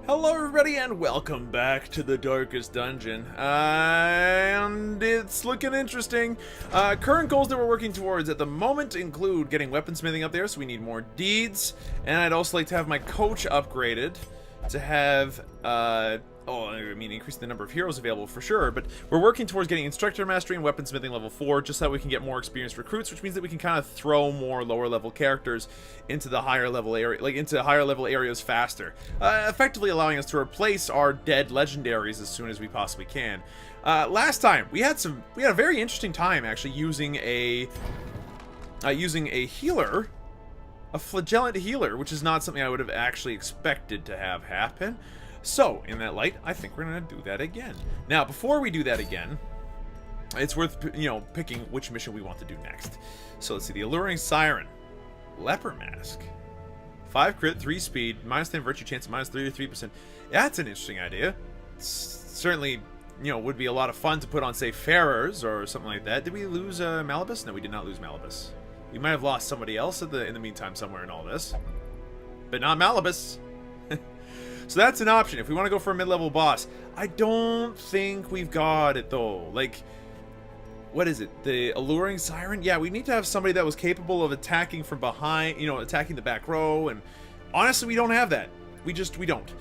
Hello everybody and welcome back to the Darkest Dungeon, and it's looking interesting. Current goals that we're working towards at the moment include getting weaponsmithing up there, so we need more deeds, and I'd also like to have my coach upgraded to have, increase the number of heroes available for sure, but we're working towards getting Instructor Mastery and Weaponsmithing level 4, just so that we can get more experienced recruits, which means that we can kind of throw more lower level characters into the higher level area, into higher level areas faster, effectively allowing us to replace our dead legendaries as soon as we possibly can. Last time we had a very interesting time actually using a healer, a flagellant healer, which is not something I would have actually expected to have happen. So, in that light, I think we're going to do that again. Now, before we do that again, it's worth, picking which mission we want to do next. So, let's see. The Alluring Siren. Leper Mask. 5 crit, 3 speed, -10 virtue chance, -33%. That's an interesting idea. It's certainly, would be a lot of fun to put on, say, Farers or something like that. Did we lose Malibus? No, we did not lose Malibus. We might have lost somebody else in the meantime somewhere in all this. But not Malibus. So that's an option if we want to go for a mid-level boss. I don't think we've got it though. Like, what is it? The Alluring Siren? Yeah, we need to have somebody that was capable of attacking from behind, attacking the back row, and honestly, we don't have that. We don't.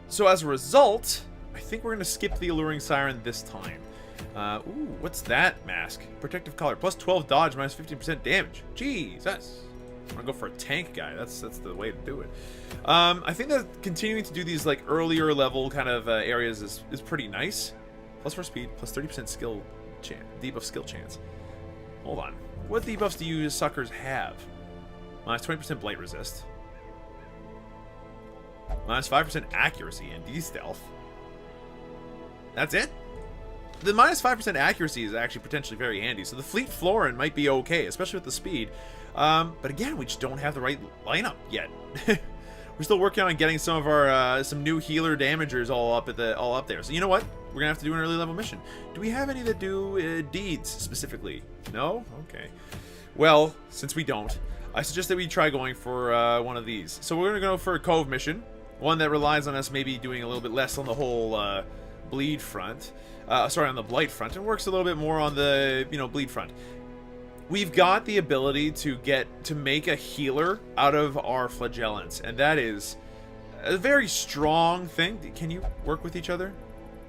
So as a result, I think we're going to skip the Alluring Siren this time. Ooh, what's that mask? Protective collar, +12 dodge, -15% damage. Jesus. I'm gonna go for a tank guy. That's the way to do it. I think that continuing to do these like earlier level kind of areas is pretty nice. +4 speed, +30% skill chance, debuff skill chance. Hold on. What debuffs do you suckers have? -20% blight resist. -5% accuracy and D-stealth. That's it? The -5% accuracy is actually potentially very handy, so the Fleet Florin might be okay, especially with the speed. But again, we just don't have the right lineup yet. We're still working on getting some of our some new healer damagers all up there. So you know what? We're gonna have to do an early level mission. Do we have any that do deeds specifically? No? Okay. Well, since we don't, I suggest that we try going for one of these. So we're gonna go for a Cove mission, one that relies on us maybe doing a little bit less on the whole bleed front. On the blight front, and works a little bit more on the bleed front. We've got the ability to make a healer out of our flagellants, and that is a very strong thing. Can you work with each other?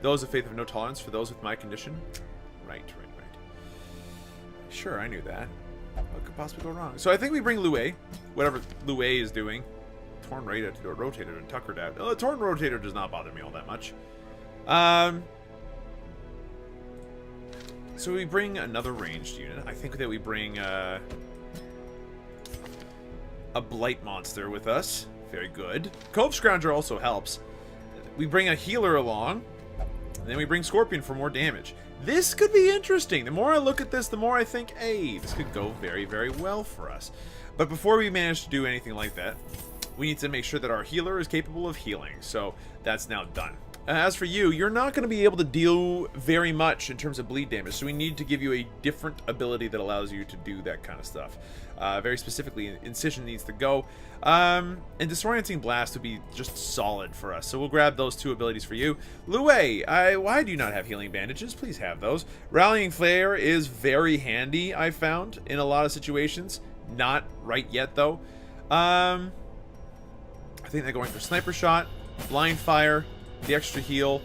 Those of faith have no tolerance for those with my condition. Right. Sure, I knew that. What could possibly go wrong? So I think we bring Lue, whatever Lue is doing. Torn Rotator and Tuckered out. The Torn Rotator does not bother me all that much. So we bring another ranged unit. I think that we bring a blight monster with us. Very good. Cove Scrounger also helps. We bring a healer along, and then we bring Scorpion for more damage. This could be interesting. The more I look at this, the more I think, hey, this could go very, very well for us. But before we manage to do anything like that, we need to make sure that our healer is capable of healing. So that's now done. As for you, you're not going to be able to deal very much in terms of bleed damage, so we need to give you a different ability that allows you to do that kind of stuff. Very specifically, Incision needs to go, and Disorienting Blast would be just solid for us, so we'll grab those two abilities for you. Lue, why do you not have healing bandages? Please have those. Rallying Flare is very handy, I found, in a lot of situations. Not right yet, though. I think they're going for Sniper Shot, Blind Fire, the extra heal,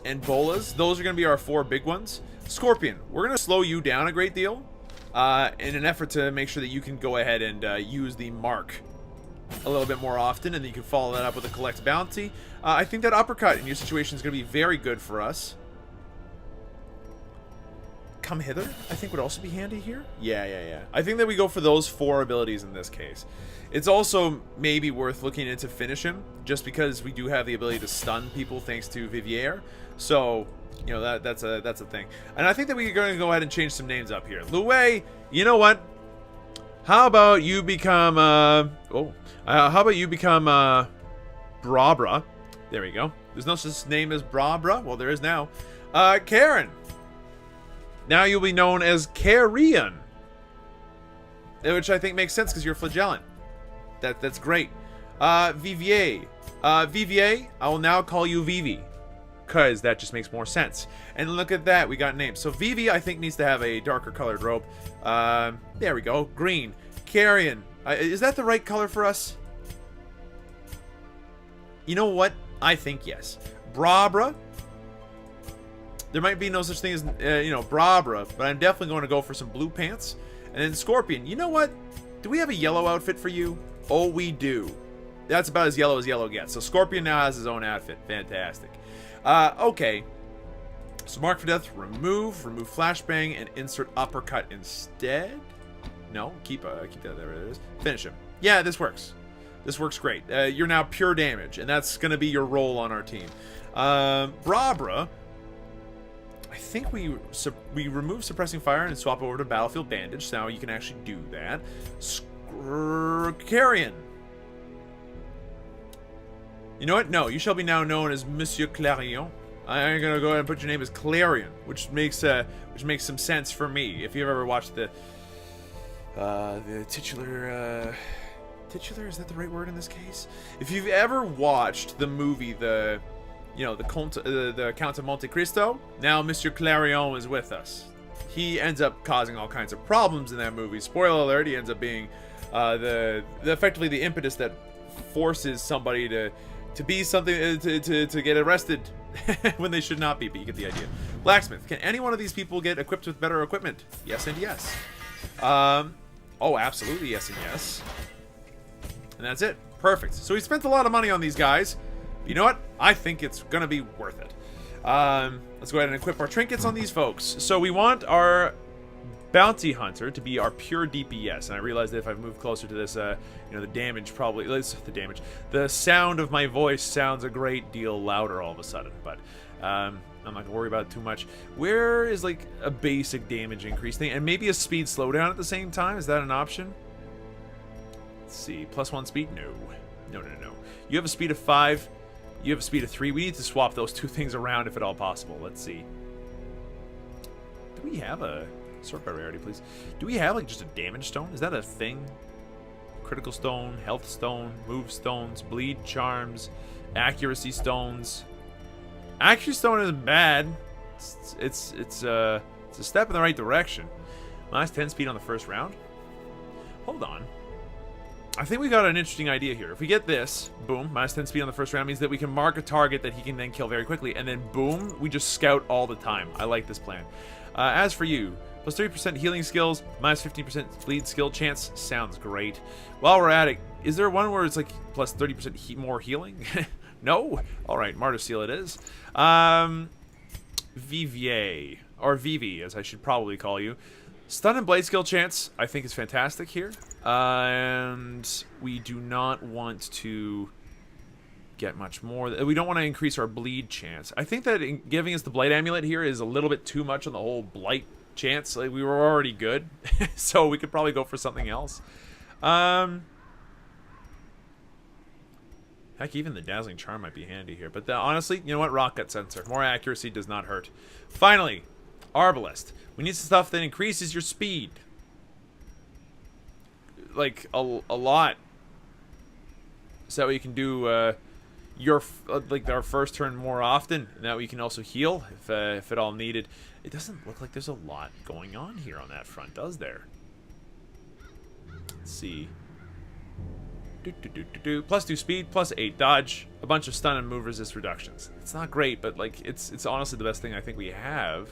and bolas. Those are going to be our 4 big ones. Scorpion, we're going to slow you down a great deal in an effort to make sure that you can go ahead and use the mark a little bit more often, and then you can follow that up with a collect bounty. I think that uppercut in your situation is going to be very good for us. Come Hither, I think, would also be handy here. Yeah. I think that we go for those 4 abilities in this case. It's also maybe worth looking into Finish Him, just because we do have the ability to stun people thanks to Vivier. So, that's a thing. And I think that we're going to go ahead and change some names up here. Lue, you know what? How about you become Brabra? There we go. There's no such name as Brabra. Well, there is now. Karen. Now you'll be known as Carrion. Which I think makes sense because you're flagellant. That's great. Vivier. Vivier, I will now call you Vivi, because that just makes more sense. And look at that, we got names. So Vivi, I think, needs to have a darker colored robe. There we go. Green. Carrion. Is that the right color for us? You know what? I think yes. Brabra. There might be no such thing as, Brabra, but I'm definitely going to go for some blue pants. And then Scorpion. You know what? Do we have a yellow outfit for you? Oh, we do. That's about as yellow gets. So Scorpion now has his own outfit. Fantastic. Okay. So Mark for Death, remove Flashbang, and insert Uppercut instead. No, keep that. There it is. Finish him. Yeah, this works. This works great. You're now pure damage, and that's going to be your role on our team. Brabra, I think we remove Suppressing Fire and swap over to Battlefield Bandage, so now you can actually do that. Carrion. You know what? No, you shall be now known as Monsieur Clarion. I'm gonna go ahead and put your name as Clarion, which makes some sense for me. If you've ever watched the titular, is that the right word in this case? If you've ever watched the movie, the Count of Monte Cristo, now Monsieur Clarion is with us. He ends up causing all kinds of problems in that movie. Spoiler alert: he ends up being effectively the impetus that forces somebody to be something, to get arrested when they should not be, but you get the idea. Blacksmith. Can any one of these people get equipped with better equipment? Yes and yes. Oh, absolutely yes and yes. And that's it. Perfect. So we spent a lot of money on these guys. But you know what? I think it's going to be worth it. Let's go ahead and equip our trinkets on these folks. So we want our Bounty Hunter to be our pure DPS, and I realize that if I move closer to this, the damage probably, the sound of my voice sounds a great deal louder all of a sudden, but I'm not gonna worry about it too much. Where is like a basic damage increase thing, and maybe a speed slowdown at the same time? Is that an option? Let's see, +1 speed? No. You have a speed of 5. You have a speed of 3. We need to swap those two things around if at all possible. Let's see. Do we have a... Sort by rarity, please. Do we have, like, just a damage stone? Is that a thing? Critical stone, health stone, move stones, bleed charms, accuracy stones. Accuracy stone isn't bad. It's a step in the right direction. -10 speed on the first round. Hold on. I think we got an interesting idea here. If we get this, boom, -10 speed on the first round means that we can mark a target that he can then kill very quickly, and then boom, we just scout all the time. I like this plan. As for you, +3% healing skills, -15% bleed skill chance. Sounds great. While we're at it, is there one where it's like +30% more healing? No? Alright, Martyr Seal it is. Vivier, or Vivi, as I should probably call you. Stun and blade skill chance, I think, is fantastic here. And we do not want to get much more. We don't want to increase our bleed chance. I think that giving us the Blight Amulet here is a little bit too much on the whole Blight chance. Like, we were already good, so we could probably go for something else. Heck, even the Dazzling Charm might be handy here. But honestly, you know what? Rock Gut Sensor. More accuracy does not hurt. Finally, Arbalest. We need some stuff that increases your speed. Like, a lot. So that way you can do our first turn more often. And that way you can also heal if at all needed. It doesn't look like there's a lot going on here on that front, does there? Let's see. +2 speed, +8 dodge, a bunch of stun and move resist reductions. It's not great, but like it's honestly the best thing I think we have.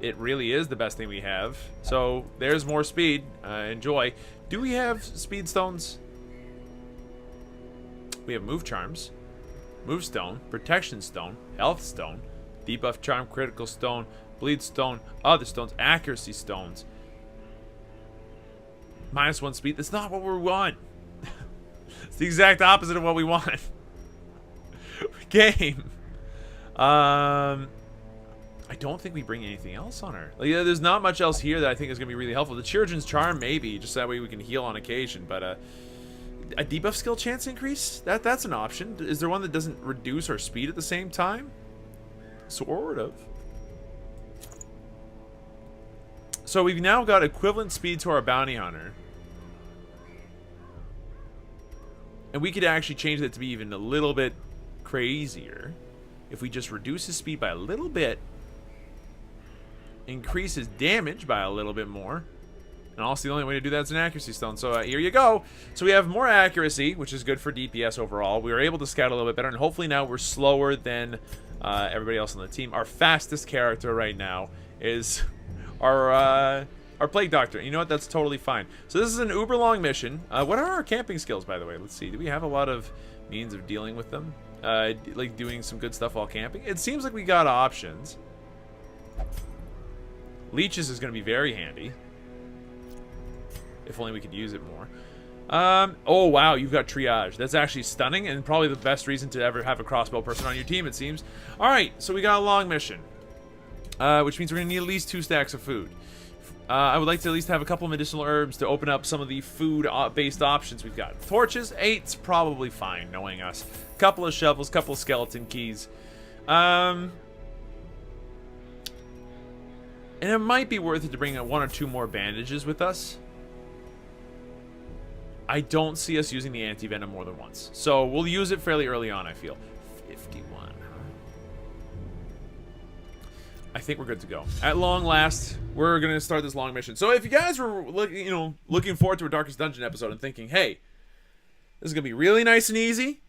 It really is the best thing we have. So there's more speed. Enjoy. Do we have speed stones? We have move charms, move stone, protection stone, health stone, debuff charm, critical stone, bleed stone, other stones, accuracy stones. -1 speed. That's not what we want. It's the exact opposite of what we want. Game. I don't think we bring anything else on her. Like, yeah, there's not much else here that I think is going to be really helpful. The Children's Charm, maybe, just that way we can heal on occasion. But a debuff skill chance increase? That's an option. Is there one that doesn't reduce our speed at the same time? Sort of. So we've now got equivalent speed to our Bounty Hunter. And we could actually change that to be even a little bit crazier. If we just reduce his speed by a little bit, increase his damage by a little bit more. And also the only way to do that is an accuracy stone. So here you go. So we have more accuracy, which is good for DPS overall. We were able to scout a little bit better, and hopefully now we're slower than everybody else on the team. Our fastest character right now is our Plague Doctor. You know what? That's totally fine. So this is an uber long mission. What are our camping skills, by the way? Let's see. Do we have a lot of means of dealing with them? Like doing some good stuff while camping? It seems like we got options. Leeches is going to be very handy. If only we could use it more. Oh, wow, you've got triage. That's actually stunning and probably the best reason to ever have a crossbow person on your team, it seems. All right, so we got a long mission, which means we're going to need at least 2 stacks of food. I would like to at least have a couple medicinal herbs to open up some of the food-based options we've got. Torches, 8's probably fine, knowing us. Couple of shovels, couple of skeleton keys. And it might be worth it to bring 1 or 2 more bandages with us. I don't see us using the anti-venom more than once. So we'll use it fairly early on, I feel. 51, huh? I think we're good to go. At long last, we're going to start this long mission. So if you guys were looking forward to a Darkest Dungeon episode and thinking, hey, this is going to be really nice and easy.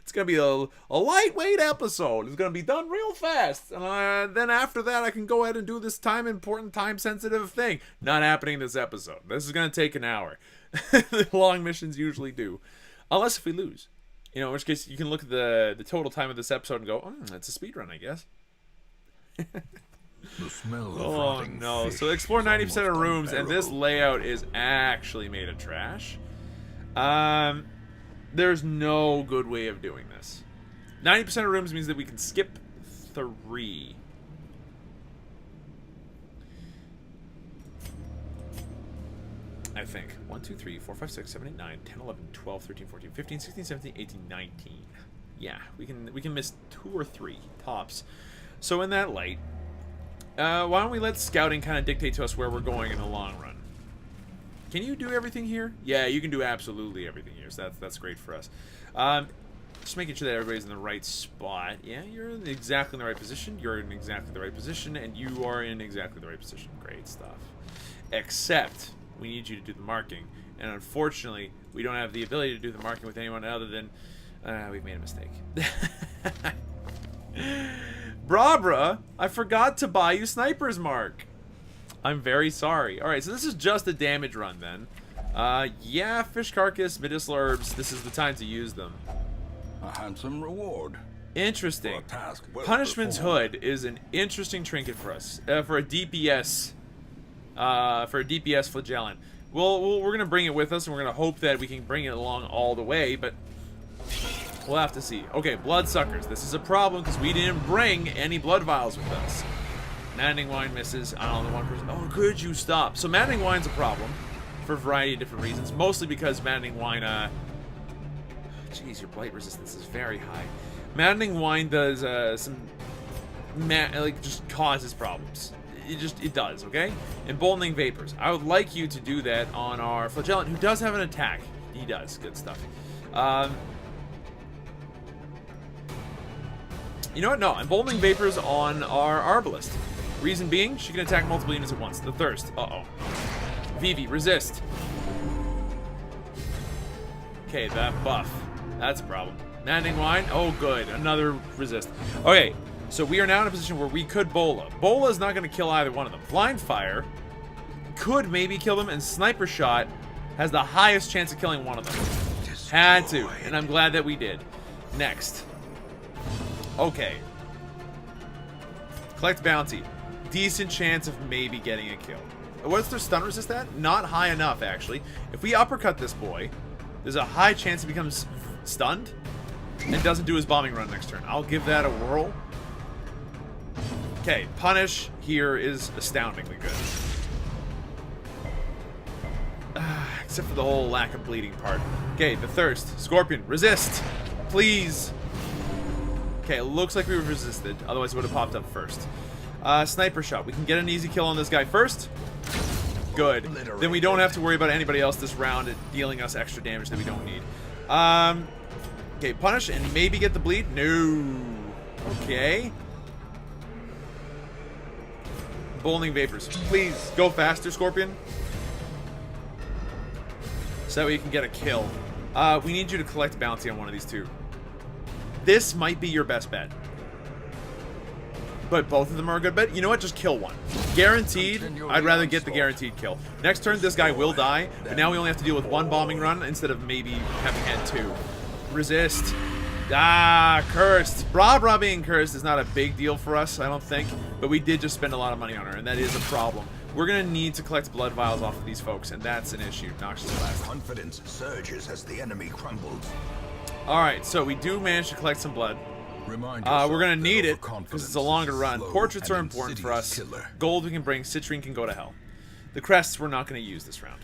It's going to be a lightweight episode. It's going to be done real fast. And then after that, I can go ahead and do this important, time-sensitive thing. Not happening this episode. This is going to take an hour. The long missions usually do. Unless if we lose. You know, in which case you can look at the total time of this episode and go, it's a speed run, I guess. The smell of oh, no. So explore 90% of rooms, and this layout is actually made of trash. There's no good way of doing this. 90% of rooms means that we can skip 3. I think. 1, 2, 3, 4, 5, 6, 7, 8, 9, 10, 11, 12, 13, 14, 15, 16, 17, 18, 19. Yeah, we can miss 2 or 3 tops. So in that light, why don't we let scouting kind of dictate to us where we're going in the long run? Can you do everything here? Yeah, you can do absolutely everything here. So that's great for us. Just making sure that everybody's in the right spot. Yeah, you're exactly in the right position. You're in exactly the right position, and you are in exactly the right position. Great stuff. Except we need you to do the marking, and unfortunately, we don't have the ability to do the marking with anyone other than we've made a mistake. Brabra, I forgot to buy you Sniper's Mark. I'm very sorry. Alright, so this is just a damage run then. Yeah, fish carcass, medicinal herbs, this is the time to use them. A handsome reward. Interesting. For a task well Punishment's performed. Hood is an interesting trinket for us. For a DPS flagellant. Well, we're gonna bring it with us, and we're gonna hope that we can bring it along all the way, but we'll have to see. Okay, bloodsuckers. This is a problem because we didn't bring any blood vials with us. Maddening wine misses on only 1 person. Oh, could you stop? So maddening wine's a problem for a variety of different reasons. Mostly because maddening wine, jeez, your blight resistance is very high. Maddening wine does just causes problems. It does, okay? Emboldening vapors. I would like you to do that on our flagellant, who does have an attack. He does. Good stuff. You know what? No, emboldening vapors on our arbalist. Reason being, she can attack multiple units at once. The thirst. Uh-oh. Vivi, resist. Okay, that buff. That's a problem. Maddening wine. Oh, good. Another resist. Okay, so we are now in a position where we could Bola. Bola is not going to kill either one of them. Blind Fire could maybe kill them, and Sniper Shot has the highest chance of killing one of them. Had to, and I'm glad that we did. Next. Okay. Collect bounty. Decent chance of maybe getting a kill. What's their stun resist at? Not high enough, actually. If we uppercut this boy, there's a high chance he becomes stunned and doesn't do his bombing run next turn. I'll give that a whirl. Okay, punish here is astoundingly good. Except for the whole lack of bleeding part. Okay, the thirst. Scorpion, resist. Please. Okay, it looks like we were resisted. Otherwise, it would have popped up first. Sniper Shot. We can get an easy kill on this guy first. Good. Then we don't have to worry about anybody else this round at dealing us extra damage that we don't need. Okay, punish and maybe get the bleed. No. Okay. Bowling vapors. Please go faster, Scorpion. So that way you can get a kill. We need you to collect bounty on one of these two. This might be your best bet. But both of them are a good bet. You know what? Just kill one. Guaranteed. I'd rather get the guaranteed kill. Next turn, this guy will die. But now we only have to deal with one bombing run instead of maybe having had two. Resist. Ah, cursed. Bra being cursed is not a big deal for us, I don't think. But we did just spend a lot of money on her, and that is a problem. We're going to need to collect blood vials off of these folks, and that's an issue. Noxious Blast. Confidence surges as the enemy crumbles. Alright, so we do manage to collect some blood. We're going to need it because it's a longer run. Portraits are important for us. Gold we can bring. Citrine can go to hell. The crests we're not going to use this round.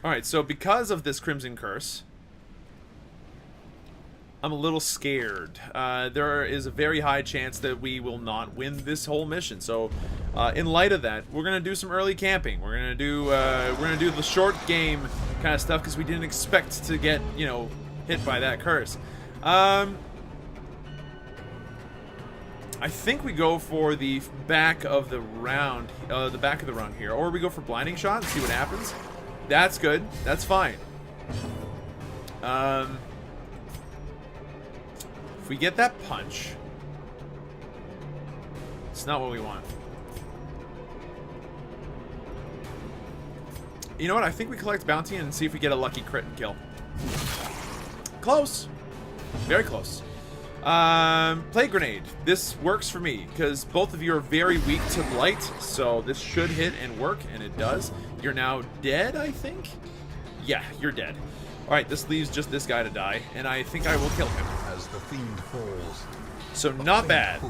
Alright, so because of this Crimson Curse, I'm a little scared. There is a very high chance that we will not win this whole mission. So, in light of that, we're going to do some early camping. We're going to do the short game kind of stuff because we didn't expect to get, you know, hit by that curse. I think we go for the back of the round, run here, or we go for blinding shot and see what happens. That's good. That's fine. If we get that punch, it's not what we want. You know what? I think we collect bounty and see if we get a lucky crit and kill. Close. Very close. Plague Grenade. This works for me, because both of you are very weak to Blight, so this should hit and work, and it does. You're now dead, I think? Yeah, you're dead. Alright, this leaves just this guy to die, and I think I will kill him. As the fiend falls, so not bad.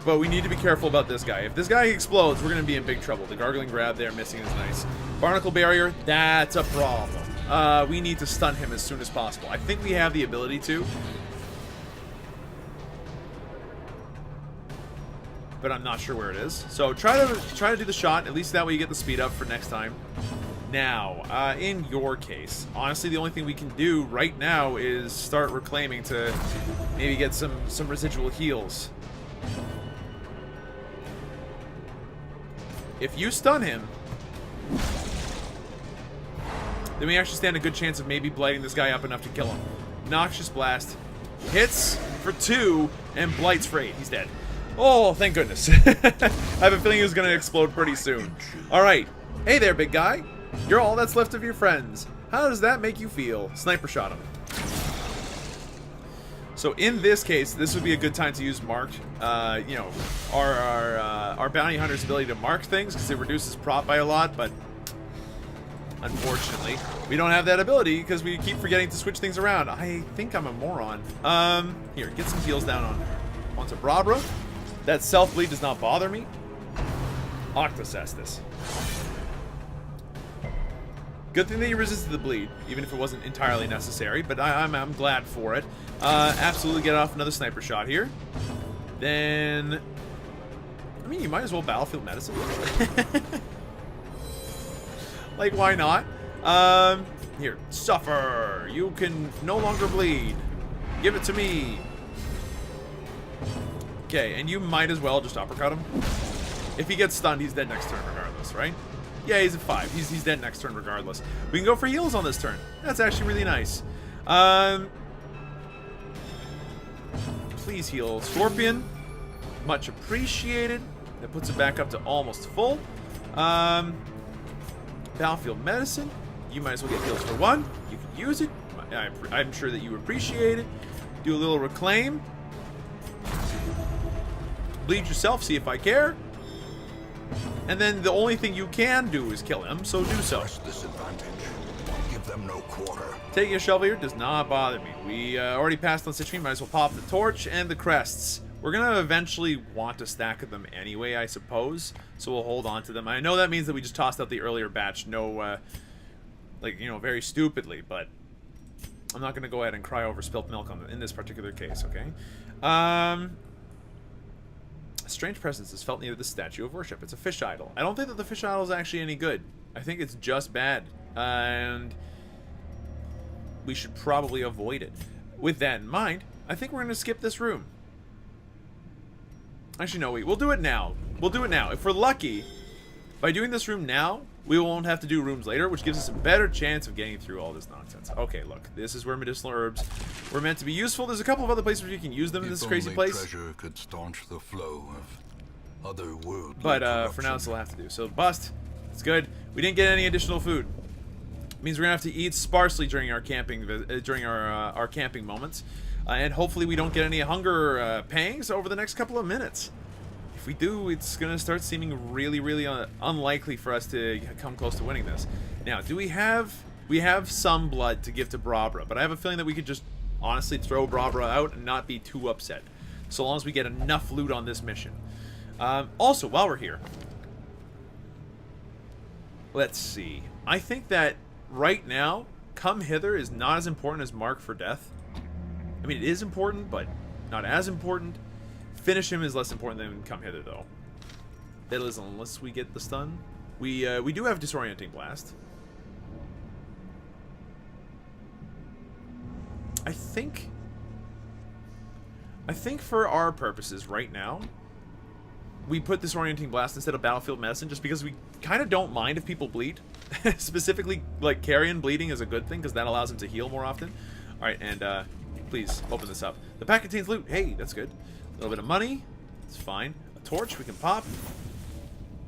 But we need to be careful about this guy. If this guy explodes, we're going to be in big trouble. The Gargling Grab there missing is nice. Barnacle Barrier, that's a problem. We need to stun him as soon as possible. I think we have the ability to. But I'm not sure where it is. So try to do the shot. At least that way you get the speed up for next time. Now, in your case, honestly, the only thing we can do right now is start reclaiming to maybe get some residual heals. If you stun him, then we actually stand a good chance of maybe blighting this guy up enough to kill him. Noxious Blast hits for 2 and blights for 8. He's dead. Oh, thank goodness. I have a feeling he was going to explode pretty soon. Alright. Hey there, big guy. You're all that's left of your friends. How does that make you feel? Sniper shot him. So in this case, this would be a good time to use marked. You know, our bounty hunter's ability to mark things, because it reduces prop by a lot, but unfortunately, we don't have that ability because we keep forgetting to switch things around. I think I'm a moron. Here, get some heals down onto Brabra. That self-bleed does not bother me. Octocestus. Good thing that you resisted the bleed, even if it wasn't entirely necessary, but I'm glad for it. Absolutely get off another sniper shot here. Then, I mean, you might as well battlefield medicine. Like, why not? Here, suffer. You can no longer bleed. Give it to me. Okay, and you might as well just uppercut him. If he gets stunned, he's dead next turn regardless, right? Yeah, he's at 5. He's dead next turn regardless. We can go for heals on this turn. That's actually really nice. Please heal Scorpion. Much appreciated. That puts it back up to almost full. Battlefield Medicine. You might as well get heals for 1. You can use it. I'm sure that you appreciate it. Do a little reclaim. Bleed yourself, see if I care. And then the only thing you can do is kill him, so do so. Give them no quarter. Taking a shovel here does not bother me. We already passed on Citrine, might as well pop the torch and the crests. We're going to eventually want to stack them anyway, I suppose, so we'll hold on to them. I know that means that we just tossed out the earlier batch, like, you know, very stupidly, but I'm not going to go ahead and cry over spilt milk in this particular case, okay? A strange presence is felt near the statue of worship. It's a fish idol. I don't think that the fish idol is actually any good. I think it's just bad. And we should probably avoid it. With that in mind, I think we're going to skip this room. Actually, no, we'll do it now. We'll do it now. If we're lucky, by doing this room now, we won't have to do rooms later, which gives us a better chance of getting through all this nonsense. Okay, look. This is where medicinal herbs were meant to be useful. There's a couple of other places where you can use them in this crazy place. Treasure could staunch the flow of otherworldly But for now, that's all I have to do. So, bust. It's good. We didn't get any additional food. It means we're going to have to eat sparsely during our camping, our camping moments. And hopefully we don't get any hunger pangs over the next couple of minutes. If we do, it's going to start seeming really, really unlikely for us to come close to winning this. Now, do we have... We have some blood to give to Brabra, but I have a feeling that we could just honestly throw Brabra out and not be too upset. So long as we get enough loot on this mission. Also, while we're here... Let's see. I think that right now, Come Hither is not as important as Mark for Death. I mean, it is important, but not as important. Finish him is less important than Come Hither, though. That is, unless we get the stun. We do have Disorienting Blast. I think for our purposes right now, we put Disorienting Blast instead of Battlefield Medicine just because we kind of don't mind if people bleed. Specifically, like, carrion bleeding is a good thing because that allows them to heal more often. Alright, and please, open this up. The pack contains loot. Hey, that's good. A little bit of money. It's fine. A torch we can pop.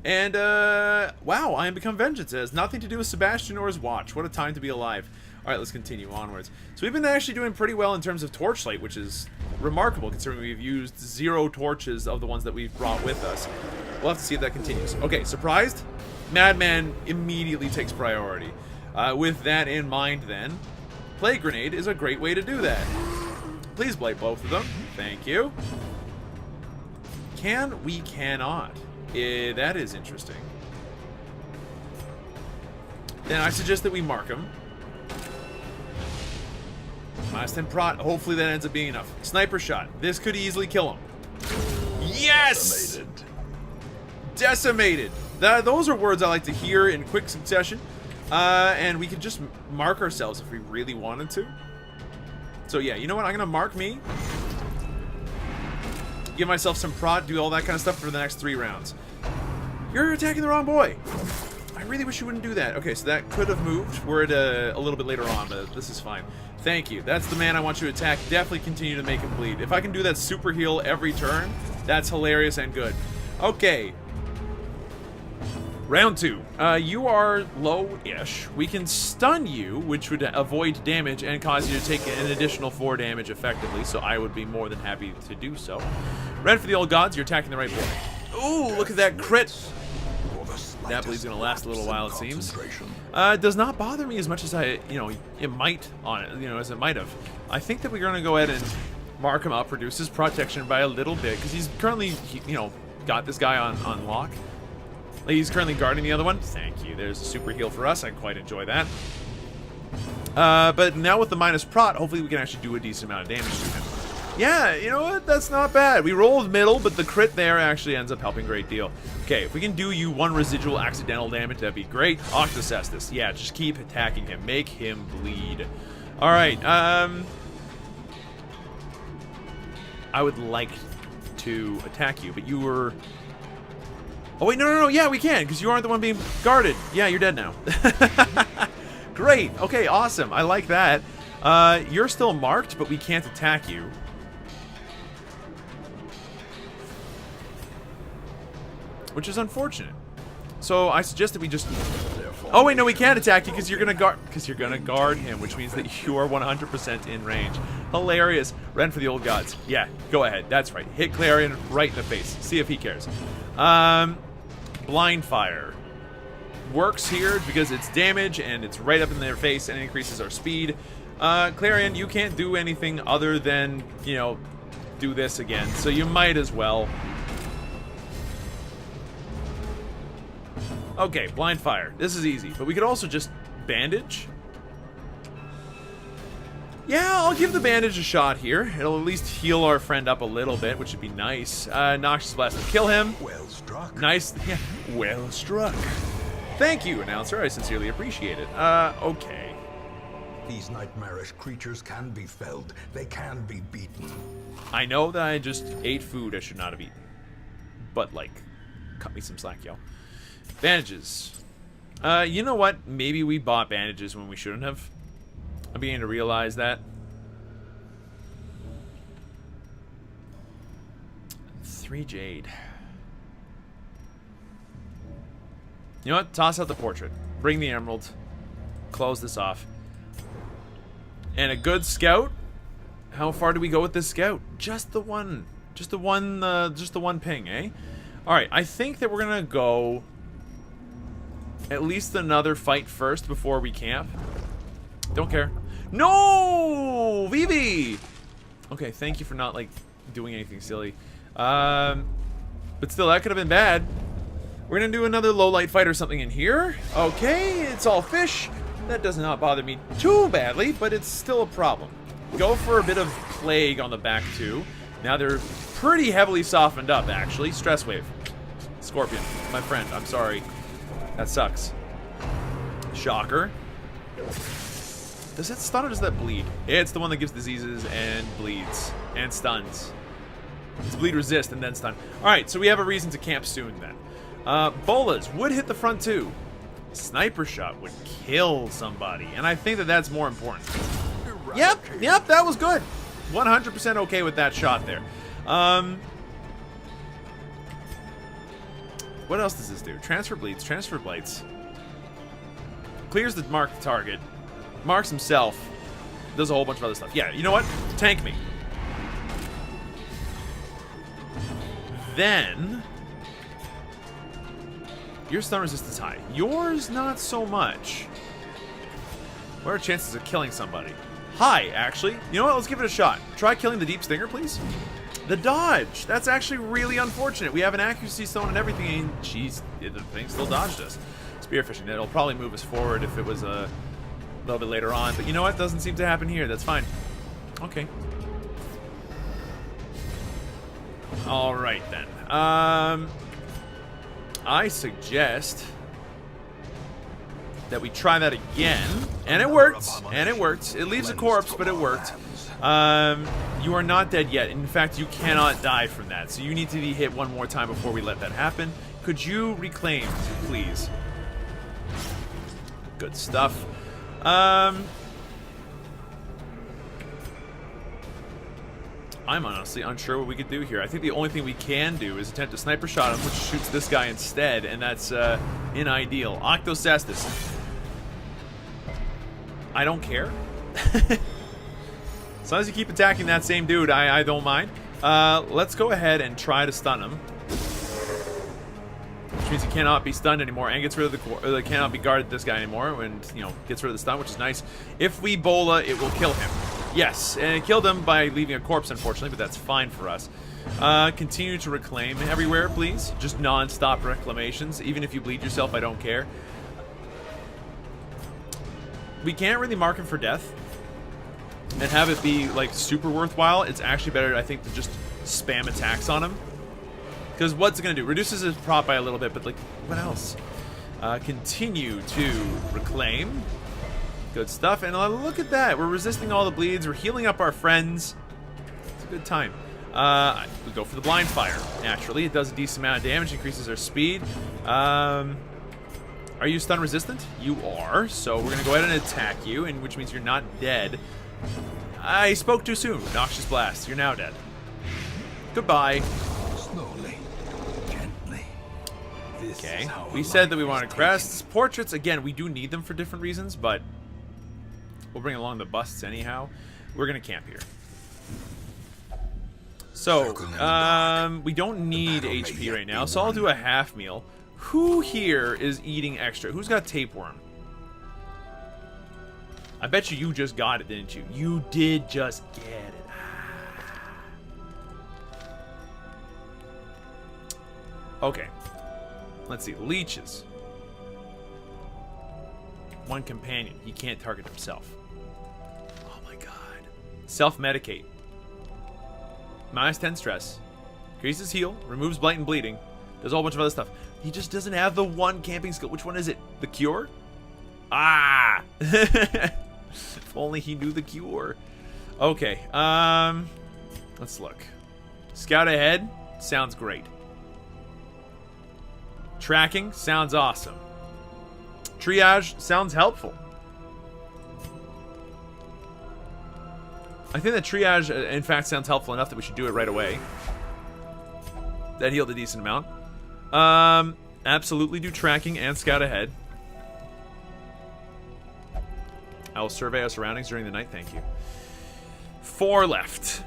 And, wow, I am Become Vengeance. It has nothing to do with Sebastian or his watch. What a time to be alive. Alright, let's continue onwards. So we've been actually doing pretty well in terms of torchlight, which is remarkable considering we've used 0 torches of the ones that we've brought with us. We'll have to see if that continues. Okay, surprised? Madman immediately takes priority. With that in mind, then, Plague Grenade is a great way to do that. Please blight both of them. Thank you. Can? We cannot. That is interesting. Then I suggest that we mark him. Minus 10 prot. Hopefully that ends up being enough. Sniper shot. This could easily kill him. Yes! Decimated. Those are words I like to hear in quick succession. And we could just mark ourselves if we really wanted to. So yeah, you know what? I'm going to mark me. Give myself some prot, do all that kind of stuff for the next 3 rounds. You're attacking the wrong boy. I really wish you wouldn't do that. Okay, so that could have moved. We're at a little bit later on, but this is fine. Thank you. That's the man I want you to attack. Definitely continue to make him bleed. If I can do that super heal every turn, that's hilarious and good. Okay. Round 2. You are low-ish. We can stun you, which would avoid damage and cause you to take an additional 4 damage effectively, so I would be more than happy to do so. Red for the old gods, you're attacking the right boy. Ooh, look at that crit. That bleed's gonna last a little while, it seems. Does not bother me as much as it might on it, as it might have. I think that we're gonna go ahead and mark him up, reduce his protection by a little bit, because he's currently, got this guy on lock. He's currently guarding the other one. Thank you. There's a super heal for us. I quite enjoy that. But now with the minus prot, hopefully we can actually do a decent amount of damage to him. Yeah, you know what? That's not bad. We rolled middle, but the crit there actually ends up helping a great deal. Okay, if we can do you 1 residual accidental damage, that'd be great. Octocestus. Yeah, just keep attacking him. Make him bleed. Alright, I would like to attack you, but you were... Oh, wait, no, yeah, we can, because you aren't the one being guarded. Yeah, you're dead now. Great. Okay, awesome. I like that. You're still marked, but we can't attack you. Which is unfortunate. So I suggest that we just... Oh, wait, no, we can't attack you because you're gonna guard him, which means that you are 100% in range. Hilarious. Ren for the old gods. Yeah, go ahead. That's right. Hit Clarion right in the face. See if he cares. Blind Fire works here because it's damage and it's right up in their face and it increases our speed. Clarion, you can't do anything other than, do this again, so you might as well. Okay, Blind Fire. This is easy, but we could also just bandage. Yeah, I'll give the bandage a shot here. It'll at least heal our friend up a little bit, which would be nice. Noxious Blast will kill him. Well struck. Nice. Yeah, well struck. Thank you, announcer. I sincerely appreciate it. Okay. These nightmarish creatures can be felled. They can be beaten. I know that I just ate food I should not have eaten. But, like, cut me some slack, yo. Bandages. You know what? Maybe we bought bandages when we shouldn't have. I'm beginning to realize that. 3 jade. You know what? Toss out the portrait. Bring the emerald. Close this off. And a good scout. How far do we go with this scout? Just the one. Just the one ping, eh? Alright, I think that we're gonna go at least another fight first before we camp. Don't care. No! Vivi! Okay, thank you for not, like, doing anything silly. But still, that could have been bad. We're gonna do another low light fight or something in here. Okay, it's all fish. That does not bother me too badly, but it's still a problem. Go for a bit of plague on the back, too. Now they're pretty heavily softened up, actually. Stress wave. Scorpion, my friend, I'm sorry. That sucks. Shocker. Does that stun or does that bleed? It's the one that gives diseases and bleeds. And stuns. It's bleed resist and then stun. Alright, so we have a reason to camp soon then. Bolas would hit the front too. Sniper shot would kill somebody. And I think that that's more important. Yep, that was good. 100% okay with that shot there. What else does this do? Transfer bleeds, transfer blights. Clears the marked target. Marks himself. Does a whole bunch of other stuff. Yeah, you know what? Tank me. Then your stun resistance is high. Yours not so much. What are chances of killing somebody? High, actually. You know what? Let's give it a shot. Try killing the deep stinger, please. The dodge. That's actually really unfortunate. We have an accuracy stone and everything, and jeez, the thing still dodged us. Spearfishing. It'll probably move us forward if it was a little bit later on. But you know what? Doesn't seem to happen here. That's fine. Okay. All right then. I suggest that we try that again, and it worked. And it worked. It leaves a corpse, but it worked. You are not dead yet. In fact, you cannot die from that. So you need to be hit one more time before we let that happen. Could you reclaim, please? Good stuff. I'm honestly unsure what we could do here. I think the only thing we can do is attempt a sniper shot him, which shoots this guy instead, and that's unideal. Octocestus. I don't care. As long as you keep attacking that same dude, I don't mind. Let's go ahead and try to stun him. Which means he cannot be stunned anymore and gets rid of the cannot be guarded this guy anymore, and you know, gets rid of the stun, which is nice. If we bola, it will kill him. Yes, and it killed him by leaving a corpse, unfortunately, but that's fine for us. Continue to reclaim everywhere, please. Just non-stop reclamations. Even if you bleed yourself, I don't care. We can't really mark him for death and have it be, like, super worthwhile. It's actually better, I think, to just spam attacks on him. Because what's it going to do? Reduces his prop by a little bit, but, like, what else? Continue to reclaim. Good stuff. And look at that. We're resisting all the bleeds. We're healing up our friends. It's a good time. We go for the blind fire. Naturally, it does a decent amount of damage. Increases our speed. Are you stun resistant? You are. So we're going to go ahead and attack you, and which means you're not dead. I spoke too soon. Noxious Blast. You're now dead. Goodbye. Slowly, gently. Okay. We said that we wanted crests. Portraits, again, we do need them for different reasons, but we'll bring along the busts anyhow. We're going to camp here. So, we don't need HP right now, so I'll do a half meal. Who here is eating extra? Who's got tapeworm? I bet you just got it, didn't you? You did just get it. Okay. Let's see. Leeches. One companion. He can't target himself. Oh my god. Self-medicate. -10 stress. Increases heal. Removes blight and bleeding. Does a whole bunch of other stuff. He just doesn't have the one camping skill. Which one is it? The cure? Ah! If only he knew the cure. Okay. Let's look. Scout ahead. Sounds great. Tracking. Sounds awesome. Triage. Sounds helpful. I think that triage, in fact, sounds helpful enough that we should do it right away. That healed a decent amount. Absolutely do tracking and scout ahead. I will survey our surroundings during the night, thank you. 4 left.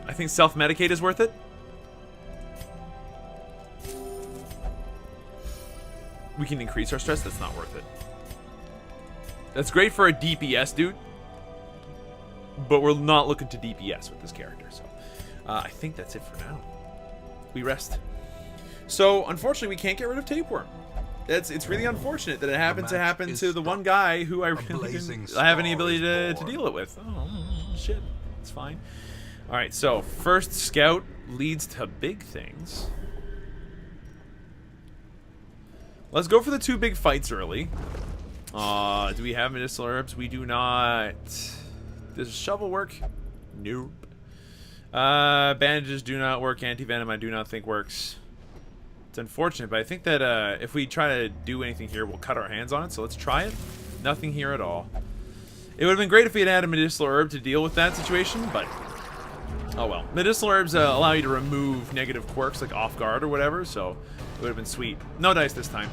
I think self-medicate is worth it. We can increase our stress, that's not worth it. That's great for a DPS, dude. But we're not looking to DPS with this character, so I think that's it for now. We rest. So, unfortunately, we can't get rid of tapeworm. It's really unfortunate that it happened to happen to the one guy who I really didn't have any ability to deal it with. Oh, shit. It's fine. Alright, so, first scout leads to big things. Let's go for the 2 big fights early. Do we have medicinal herbs? We do not. Does shovel work? Nope. Bandages do not work. Anti-venom I do not think works. It's unfortunate, but I think that if we try to do anything here, we'll cut our hands on it. So let's try it. Nothing here at all. It would have been great if we had had a medicinal herb to deal with that situation, but oh well. Medicinal herbs allow you to remove negative quirks like off guard or whatever, so it would have been sweet. No dice this time.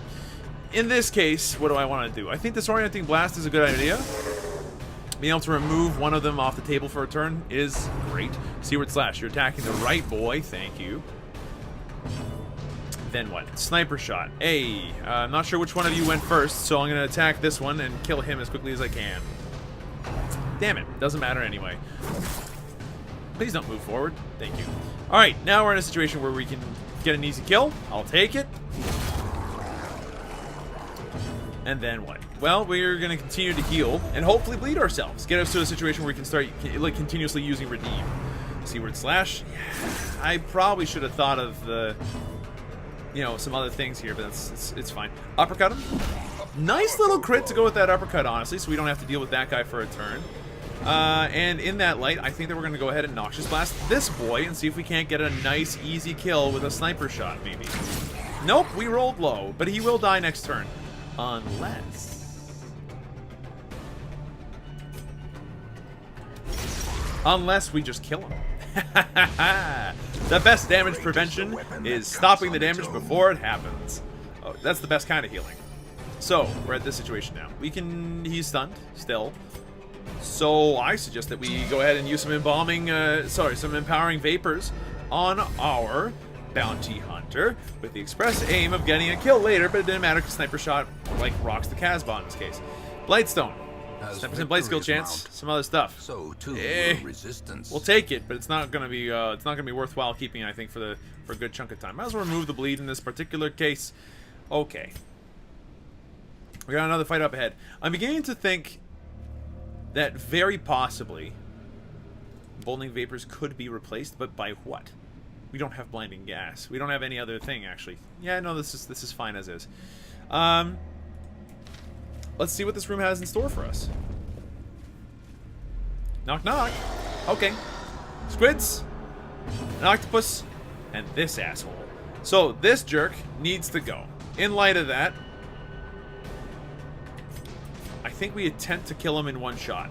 In this case, what do I want to do? I think disorienting blast is a good idea. Being able to remove one of them off the table for a turn is great. Seaward slash. You're attacking the right boy. Thank you. Then what? Sniper shot. Hey, I'm not sure which one of you went first, so I'm going to attack this one and kill him as quickly as I can. Damn it. Doesn't matter anyway. Please don't move forward. Thank you. Alright, now we're in a situation where we can get an easy kill. I'll take it. And then what? Well, we're going to continue to heal and hopefully bleed ourselves. Get us to a situation where we can start like continuously using redeem. Seaward slash. Yeah, I probably should have thought of the, you know, some other things here, but it's fine. Uppercut him. Nice little crit to go with that uppercut, honestly, so we don't have to deal with that guy for a turn. And in that light, I think that we're going to go ahead and Noxious Blast this boy and see if we can't get a nice, easy kill with a sniper shot, maybe. Nope, we rolled low, but he will die next turn. Unless we just kill him. The best damage prevention is stopping the damage before it happens. Oh, that's the best kind of healing. So, we're at this situation now. He's stunned, still. So, I suggest that we go ahead and use some some empowering vapors on our bounty hunter with the express aim of getting a kill later, but it didn't matter because sniper shot like rocks the Casbah in this case. Blightstone. 10% blight skill chance, some other stuff. So too resistance. We'll take it, but it's not gonna be worthwhile keeping, I think, for a good chunk of time. Might as well remove the bleed in this particular case. Okay. We got another fight up ahead. I'm beginning to think that very possibly Bolting Vapors could be replaced, but by what? We don't have blinding gas. We don't have any other thing, actually. Yeah, no, this is fine as is. Let's see what this room has in store for us. Knock, knock. Okay. Squids, an octopus, and this asshole. So, this jerk needs to go. In light of that, I think we attempt to kill him in one shot.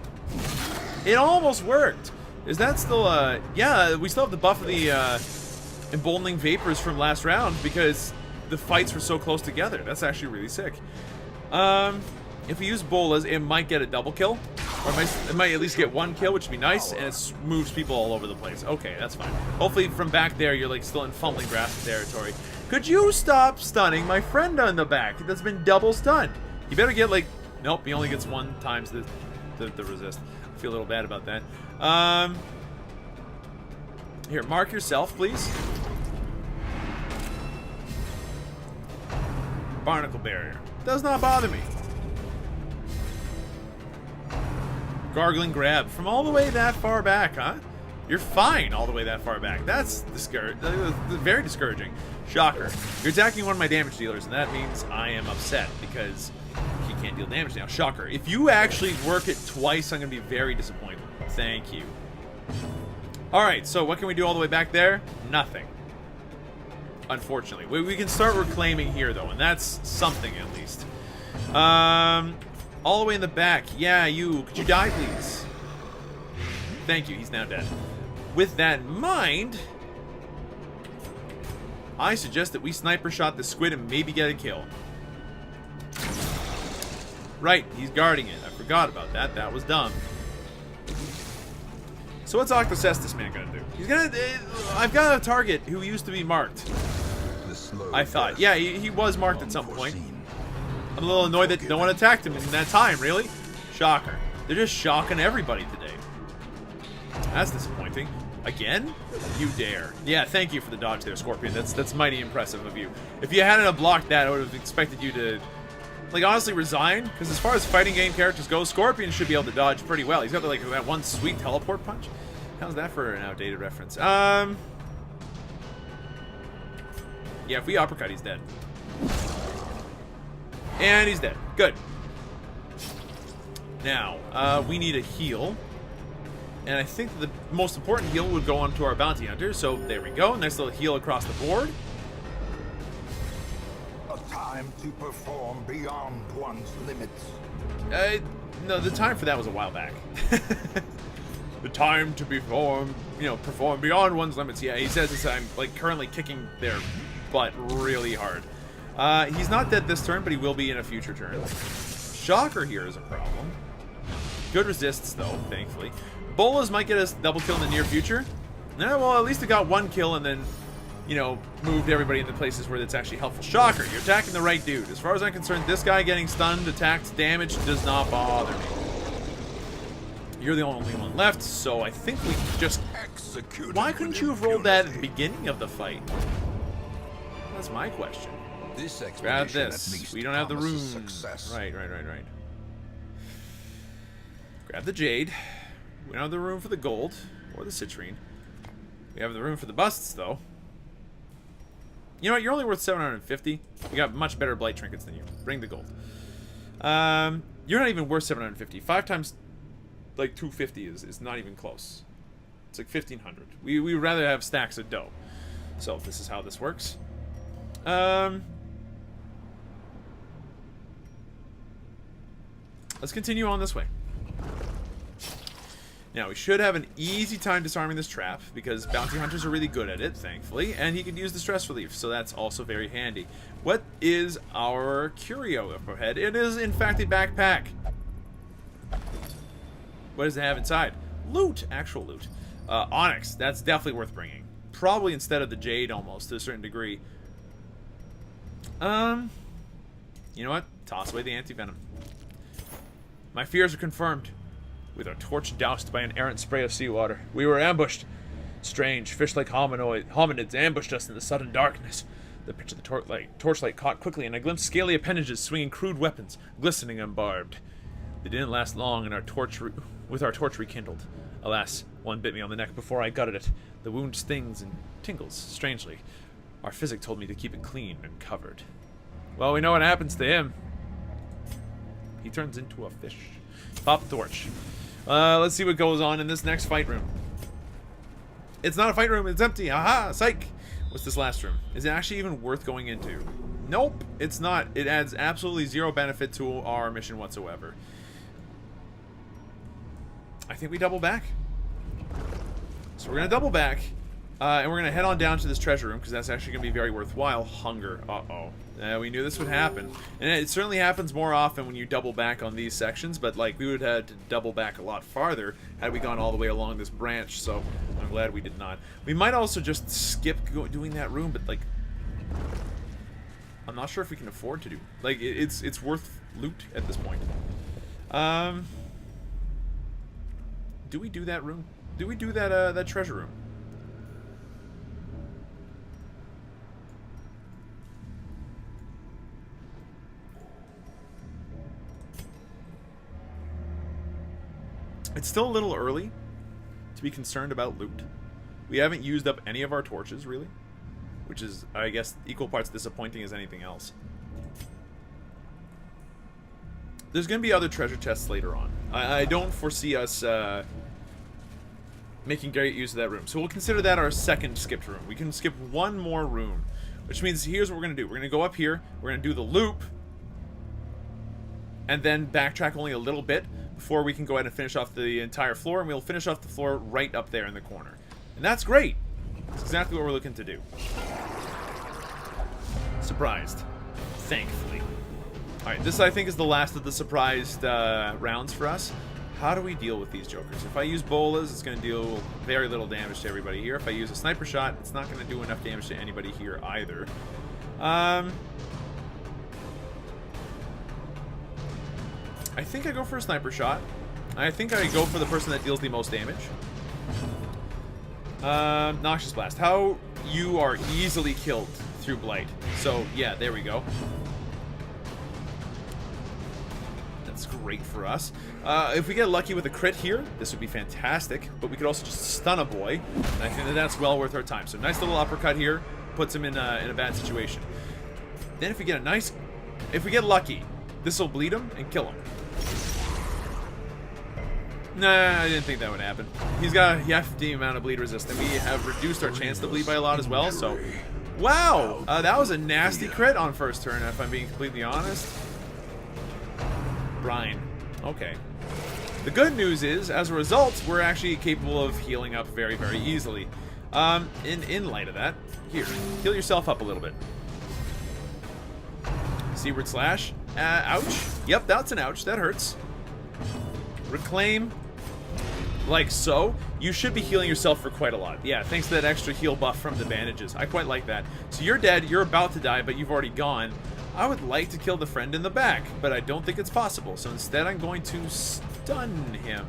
It almost worked. Is that still, yeah, we still have the buff of the, emboldening vapors from last round because the fights were so close together. That's actually really sick. If we use bolas, it might get a double kill. Or it might at least get one kill, which would be nice, and it moves people all over the place. Okay, that's fine. Hopefully from back there, you're like still in fumbling grasp territory. Could you stop stunning my friend on the back that's been double stunned? You better get like... Nope, he only gets 1 times the resist. I feel a little bad about that. Here, mark yourself, please. Barnacle barrier. Does not bother me. Gargling grab from all the way that far back, huh? You're fine all the way that far back. That's very discouraging. Shocker. You're attacking one of my damage dealers, and that means I am upset because he can't deal damage now. Shocker. If you actually work it twice, I'm going to be very disappointed. Thank you. Alright, so what can we do all the way back there? Nothing. Unfortunately. We can start reclaiming here, though, and that's something at least. All the way in the back. Yeah, you. Could you die, please? Thank you. He's now dead. With that in mind, I suggest that we sniper shot the squid and maybe get a kill. Right, he's guarding it. I forgot about that. That was dumb. So what's Octocestus Man gonna do? He's gonna... I've got a target who used to be marked. I thought. Yeah, he was marked at some point. I'm a little annoyed that no one attacked him in that time, really. Shocker. They're just shocking everybody today. That's disappointing. Again? You dare. Yeah, thank you for the dodge there, Scorpion. That's mighty impressive of you. If you hadn't blocked that, I would have expected you to, like, honestly resign. Because as far as fighting game characters go, Scorpion should be able to dodge pretty well. He's got, like, that one sweet teleport punch. How's that for an outdated reference? Yeah, if we uppercut, he's dead. And he's dead. Good. Now, we need a heal. And I think the most important heal would go on to our bounty hunter. So there we go. Nice little heal across the board. A time to perform beyond one's limits. No, the time for that was a while back. The time to perform beyond one's limits. Yeah, he says this. I'm like currently kicking their butt really hard. He's not dead this turn, but he will be in a future turn. Shocker here is a problem. Good resists, though, thankfully. Bolas might get us double kill in the near future. No, well, at least it got one kill and then, you know, moved everybody into places where it's actually helpful. Shocker, you're attacking the right dude. As far as I'm concerned, this guy getting stunned, attacked, damaged does not bother me. You're the only one left, so I think we just... Why couldn't you have rolled that at the beginning of the fight? That's my question. Grab this. We don't have the room. Right. Grab the jade. We don't have the room for the gold or the citrine. We have the room for the busts, though. You know what? You're only worth 750. We got much better blight trinkets than you. Bring the gold. You're not even worth 750. 5 times like 250 is not even close. It's like 1500. We would rather have stacks of dough. So this is how this works. Let's continue on this way. Now, we should have an easy time disarming this trap, because bounty hunters are really good at it, thankfully, and he can use the stress relief, so that's also very handy. What is our curio up ahead? It is, in fact, a backpack. What does it have inside? Loot, actual loot. Onyx, that's definitely worth bringing. Probably instead of the jade, almost, to a certain degree. You know what? Toss away the anti-venom. My fears are confirmed. With our torch doused by an errant spray of seawater, we were ambushed. Strange, fish-like hominids ambushed us in the sudden darkness. The pitch of the torchlight caught quickly, and I glimpsed scaly appendages swinging crude weapons, glistening and barbed. They didn't last long, and with our torch rekindled. Alas, one bit me on the neck before I gutted it. The wound stings and tingles, strangely. Our physic told me to keep it clean and covered. Well, we know what happens to him. He turns into a fish. Pop the torch. Let's see what goes on in this next fight room. It's not a fight room, it's empty. Aha, psych. What's this last room? Is it actually even worth going into? Nope, it's not. It adds absolutely zero benefit to our mission whatsoever. I think we double back. So we're going to double back, and we're going to head on down to this treasure room, because that's actually going to be very worthwhile. Hunger. Uh-oh. We knew this would happen. And it certainly happens more often when you double back on these sections, but like we would have had to double back a lot farther had we gone all the way along this branch, so I'm glad we did not. We might also just skip doing that room, but like I'm not sure if we can afford to do. Like it's worth loot at this point. Do we do that room? Do we do that that treasure room? It's still a little early to be concerned about loot. We haven't used up any of our torches, really. Which is, I guess, equal parts disappointing as anything else. There's going to be other treasure chests later on. I don't foresee us making great use of that room. So we'll consider that our second skipped room. We can skip one more room. Which means here's what we're going to do. We're going to go up here. We're going to do the loop. And then backtrack only a little bit before we can go ahead and finish off the entire floor. And we'll finish off the floor right up there in the corner. And that's great. That's exactly what we're looking to do. Surprised. Thankfully. Alright, this I think is the last of the surprised rounds for us. How do we deal with these jokers? If I use bolas, it's going to deal very little damage to everybody here. If I use a sniper shot, it's not going to do enough damage to anybody here either. I think I go for a sniper shot. I think I go for the person that deals the most damage. Noxious Blast. How you are easily killed through Blight. So, yeah, there we go. That's great for us. If we get lucky with a crit here, this would be fantastic. But we could also just stun a boy. And I think that that's well worth our time. So, nice little uppercut here. Puts him in a bad situation. Then if we get if we get lucky, this will bleed him and kill him. Nah, I didn't think that would happen. He's got a hefty amount of bleed resist, and we have reduced our chance to bleed by a lot as well, so... Wow! That was a nasty crit on first turn, if I'm being completely honest. Brine. Okay. The good news is, as a result, we're actually capable of healing up very, very easily. In light of that, here, heal yourself up a little bit. Seaward Slash. Ouch. Yep, that's an ouch. That hurts. Reclaim. Like so. You should be healing yourself for quite a lot. Yeah, thanks to that extra heal buff from the bandages. I quite like that. So you're dead, you're about to die, but you've already gone. I would like to kill the friend in the back, but I don't think it's possible. So instead I'm going to stun him.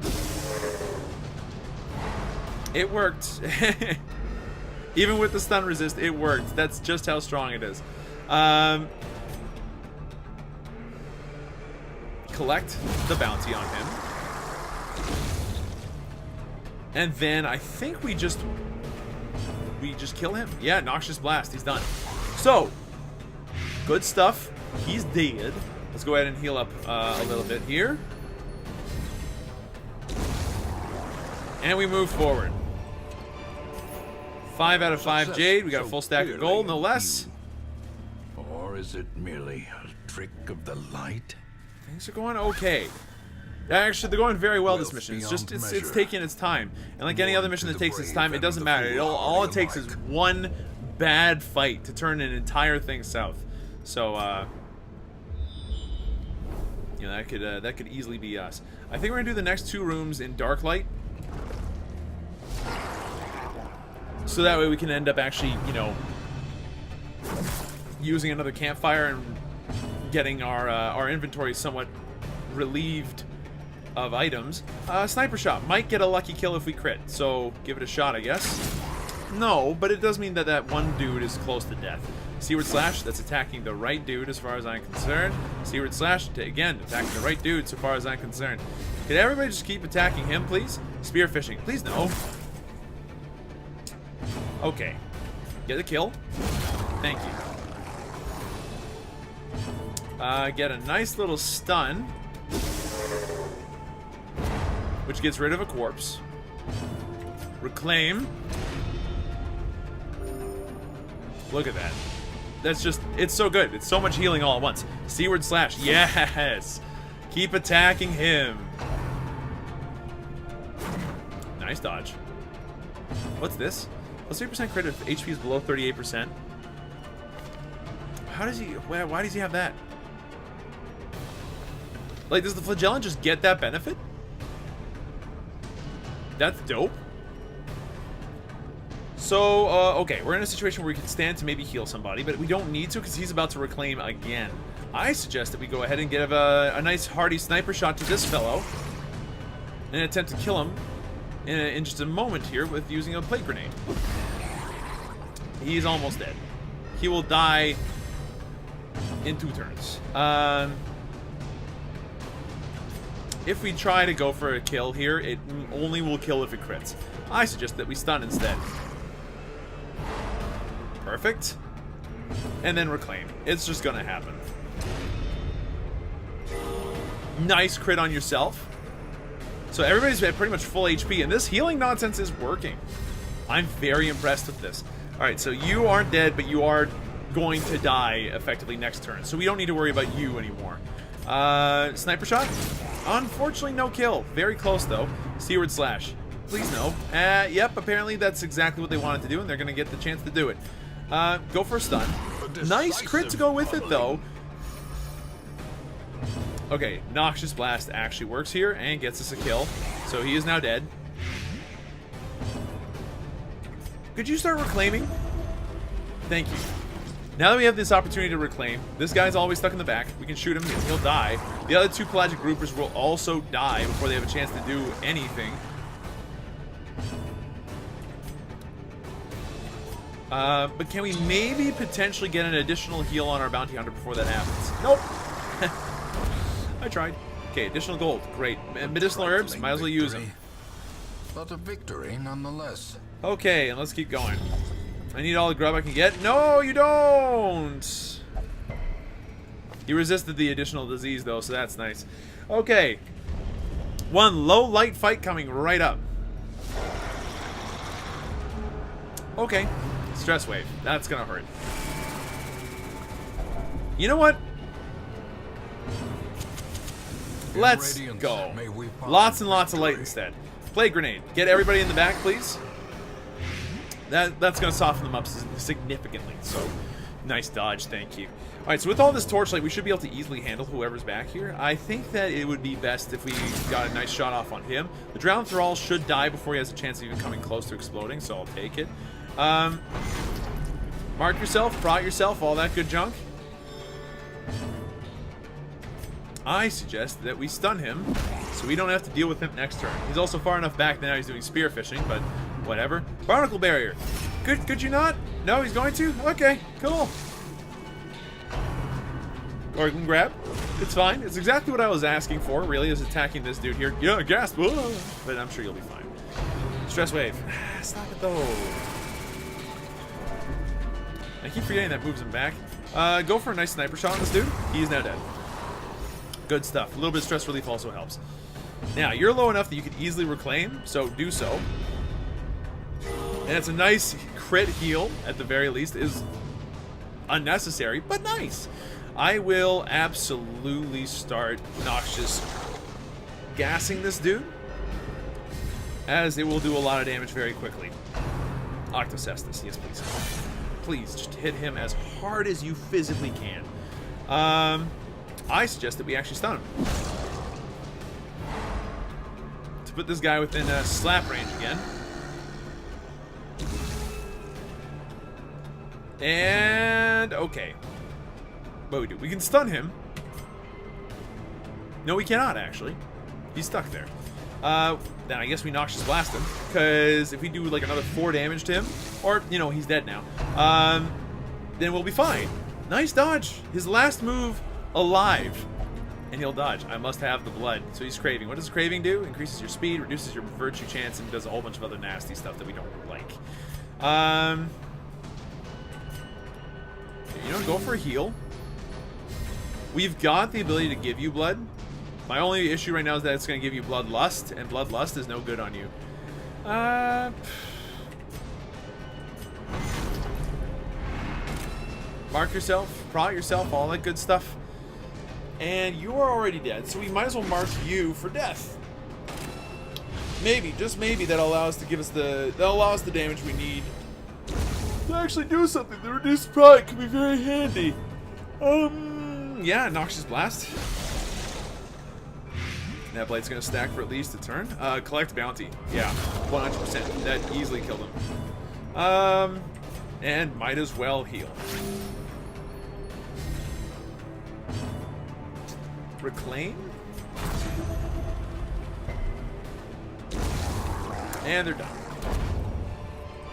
It worked. Even with the stun resist, it worked. That's just how strong it is. Collect the bounty on him. And then I think we just kill him. Yeah, Noxious Blast. He's done. So, good stuff. He's dead. Let's go ahead and heal up a little bit here. And we move forward. 5 out of 5 Jade. We got a full stack of gold, no less. Or is it merely a trick of the light? Things are going okay. Actually, they're going very well this mission. It's just, it's taking its time. And like any other mission that takes its time, it doesn't matter. All it takes is one bad fight to turn an entire thing south. So, you know, that could easily be us. I think we're gonna do the next 2 rooms in dark light. So that way we can end up actually, you know, using another campfire and getting our inventory somewhat relieved of items. Sniper shot might get a lucky kill if we crit, so give it a shot, I guess. No, but it does mean that that one dude is close to death. Seaward Slash, that's attacking the right dude as far as I'm concerned. Seaward Slash, again, attacking the right dude so far as I'm concerned. Can everybody just keep attacking him, please? Spearfishing, please no. Okay. Get a kill. Thank you. Get a nice little stun, which gets rid of a corpse. Reclaim. Look at that. That's just, it's so good. It's so much healing all at once. Seaward Slash. Yes! Keep attacking him. Nice dodge. What's this? Plus 3% crit if HP is below 38%. How does he, why does he have that? Like, does the Flagellant just get that benefit? That's dope. So, okay, we're in a situation where we can stand to maybe heal somebody, but we don't need to because he's about to reclaim again. I suggest that we go ahead and give a nice hearty sniper shot to this fellow in an attempt to kill him in just a moment here with using a plate grenade. He's almost dead. He will die in 2 turns. if we try to go for a kill here, it only will kill if it crits. I suggest that we stun instead. Perfect. And then reclaim. It's just gonna happen. Nice crit on yourself. So everybody's at pretty much full HP, and this healing nonsense is working. I'm very impressed with this. Alright, so you aren't dead, but you are going to die effectively next turn. So we don't need to worry about you anymore. Sniper shot? Unfortunately, no kill. Very close, though. Seaward slash. Please no. Yep, apparently that's exactly what they wanted to do, and they're going to get the chance to do it. Go for a stun. Nice crit to go with it, though. Okay, Noxious Blast actually works here and gets us a kill. So he is now dead. Could you start reclaiming? Thank you. Now that we have this opportunity to reclaim, this guy's always stuck in the back. We can shoot him, he'll die. The other two pelagic groupers will also die before they have a chance to do anything. But can we maybe potentially get an additional heal on our bounty hunter before that happens? Nope. I tried. Okay, additional gold. Great. Medicinal herbs, might as well use them. But a victory nonetheless. Okay, and let's keep going. I need all the grub I can get. No, you don't! He resisted the additional disease, though, so that's nice. Okay. One low light fight coming right up. Okay. Stress wave. That's gonna hurt. You know what? Let's go. Lots and lots of light instead. Plague grenade. Get everybody in the back, please. That's going to soften them up significantly. So, nice dodge. Thank you. Alright, so with all this torchlight, we should be able to easily handle whoever's back here. I think that it would be best if we got a nice shot off on him. The Drowned Thrall should die before he has a chance of even coming close to exploding, so I'll take it. Mark yourself, prot yourself, all that good junk. I suggest that we stun him, so we don't have to deal with him next turn. He's also far enough back that now he's doing spearfishing, but whatever. Barnacle barrier. Could you not? No, he's going to? Okay, cool. Organ grab. It's fine. It's exactly what I was asking for, really, is attacking this dude here. Yeah, gasp. Whoa. But I'm sure you'll be fine. Stress wave. Stop it, though. I keep forgetting that moves him back. Go for a nice sniper shot on this dude. He is now dead. Good stuff. A little bit of stress relief also helps. Now, you're low enough that you could easily reclaim, so do so. And it's a nice crit heal, at the very least. Is unnecessary, but nice. I will absolutely start Noxious gassing this dude, as it will do a lot of damage very quickly. Octocestus, yes please. Please, just hit him as hard as you physically can. I suggest that we actually stun him. To put this guy within slap range again. And, okay. What do we do? We can stun him. No, we cannot, actually. He's stuck there. Then I guess we Noxious Blast him. Because if we do, like, another 4 damage to him, or, you know, he's dead now, then we'll be fine. Nice dodge. His last move, alive. And he'll dodge. I must have the blood. So he's craving. What does craving do? Increases your speed, reduces your virtue chance, and does a whole bunch of other nasty stuff that we don't like. You know, go for a heal. We've got the ability to give you blood. My only issue right now is that it's going to give you bloodlust, and bloodlust is no good on you. Mark yourself, prot yourself, all that good stuff. And you are already dead, so we might as well mark you for death. Maybe, just maybe, that'll allow us to give us the damage we need to actually do something. The reduced prot could be very handy. Yeah, Noxious Blast. That blade's gonna stack for at least a turn. Collect bounty. Yeah, 100%. That easily killed him. And might as well heal. Reclaim. And they're done.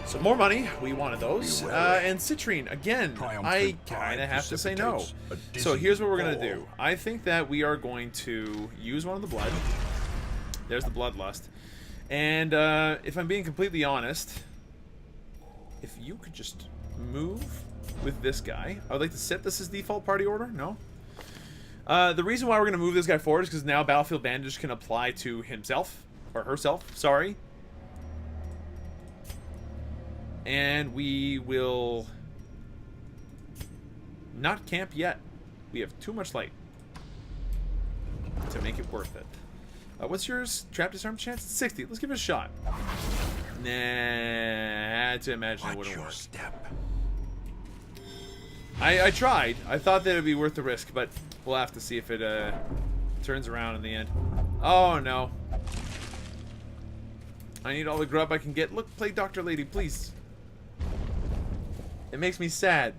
So more money. We wanted those. And citrine. Again, I kind of have to say no. So here's what we're going to do. I think that we are going to use one of the blood. There's the bloodlust. And if I'm being completely honest, if you could just move with this guy. I would like to set this as default party order. No? The reason why we're going to move this guy forward is because now Battlefield Bandage can apply to himself. Or herself, sorry. And we will not camp yet. We have too much light to make it worth it. What's yours? Trap disarm chance? 60. Let's give it a shot. Nah, I had to imagine it wouldn't work. Step. I tried. I thought that it'd be worth the risk, but we'll have to see if it turns around in the end. Oh no. I need all the grub I can get. Look, play Dr. Lady, please. It makes me sad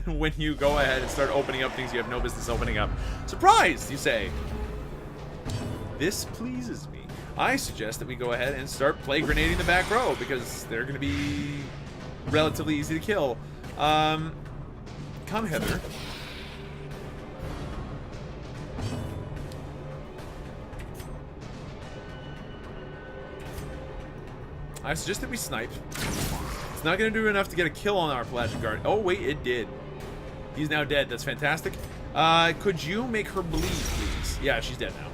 when you go ahead and start opening up things you have no business opening up. Surprised, you say. This pleases me. I suggest that we go ahead and start play grenading the back row because they're going to be relatively easy to kill. Come hither. I suggest that we snipe. It's not going to do enough to get a kill on our Pelagic Guard. Oh, wait, it did. He's now dead. That's fantastic. Could you make her bleed, please? Yeah, she's dead now.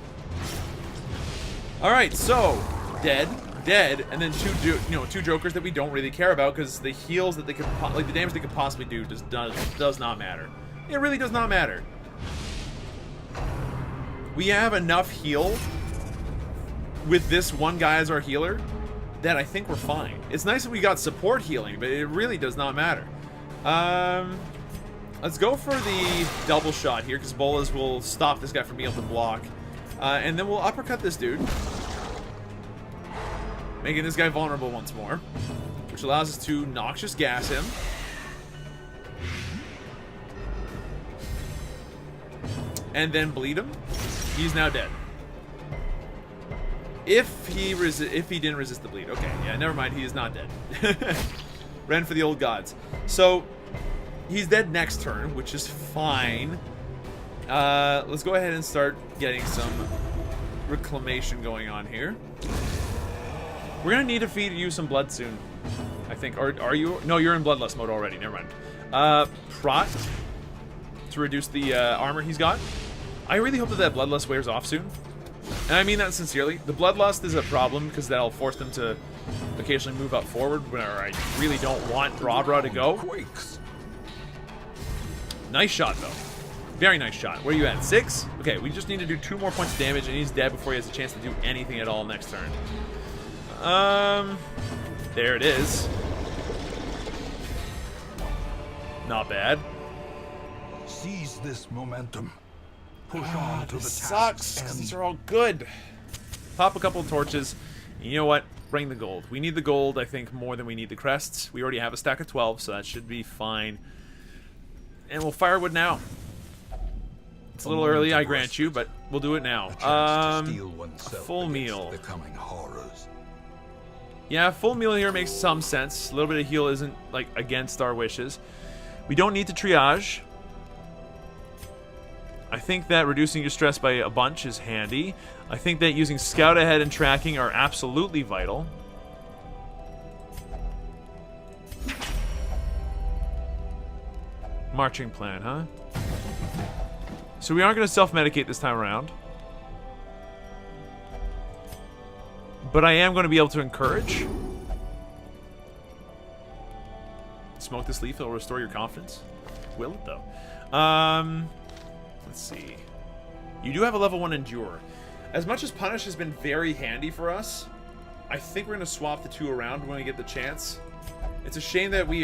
Alright, so, dead, and then two jokers that we don't really care about because the heals that they could, like the damage they could possibly do does not matter. It really does not matter. We have enough heal with this one guy as our healer that I think we're fine. It's nice that we got support healing, but it really does not matter. Let's go for the double shot here because bolas will stop this guy from being able to block. And then we'll uppercut this dude, making this guy vulnerable once more, which allows us to noxious gas him. And then bleed him. He's now dead. If he didn't resist the bleed. Okay, yeah, never mind. He is not dead. Ran for the old gods. So, he's dead next turn, which is fine. Let's go ahead and start getting some reclamation going on here. We're gonna need to feed you some blood soon, I think. Or are you? No, you're in bloodlust mode already. Never mind. Prot to reduce the armor he's got. I really hope that that bloodlust wears off soon. And I mean that sincerely. The bloodlust is a problem because that'll force them to occasionally move up forward where I really don't want Brabra to go. Nice shot, though. Very nice shot. Where are you at? 6? Okay, we just need to do 2 more points of damage, and he's dead before he has a chance to do anything at all next turn. There it is. Not bad. Seize this momentum. Push on to the sucks, because these are all good. Pop a couple of torches. And you know what? Bring the gold. We need the gold, I think, more than we need the crests. We already have a stack of 12, so that should be fine. And we'll firewood now. It's a little early, I grant you, but we'll do it now. A full meal. Yeah, full meal here makes some sense. A little bit of heal isn't, like, against our wishes. We don't need to triage. I think that reducing your stress by a bunch is handy. I think that using scout ahead and tracking are absolutely vital. Marching plan, huh? So we aren't going to self-medicate this time around. But I am going to be able to encourage. Smoke this leaf, it'll restore your confidence. Will it, though? Let's see. You do have a level 1 Endure. As much as Punish has been very handy for us, I think we're going to swap the 2 around when we get the chance. It's a shame that we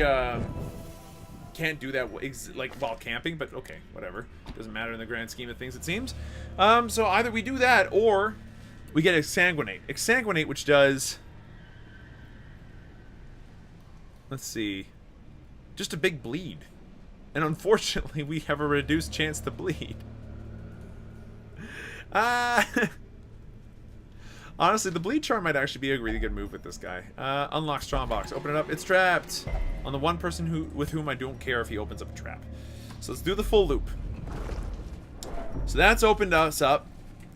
can't do that like while camping, but okay, whatever. Doesn't matter in the grand scheme of things, it seems. So either we do that, or we get Exsanguinate. Exsanguinate, which does... Let's see. Just a big bleed. And unfortunately, we have a reduced chance to bleed. Honestly, the bleed charm might actually be a really good move with this guy. Unlock Strongbox. Open it up. It's trapped on the one person with whom I don't care if he opens up a trap. So let's do the full loop. So that's opened us up.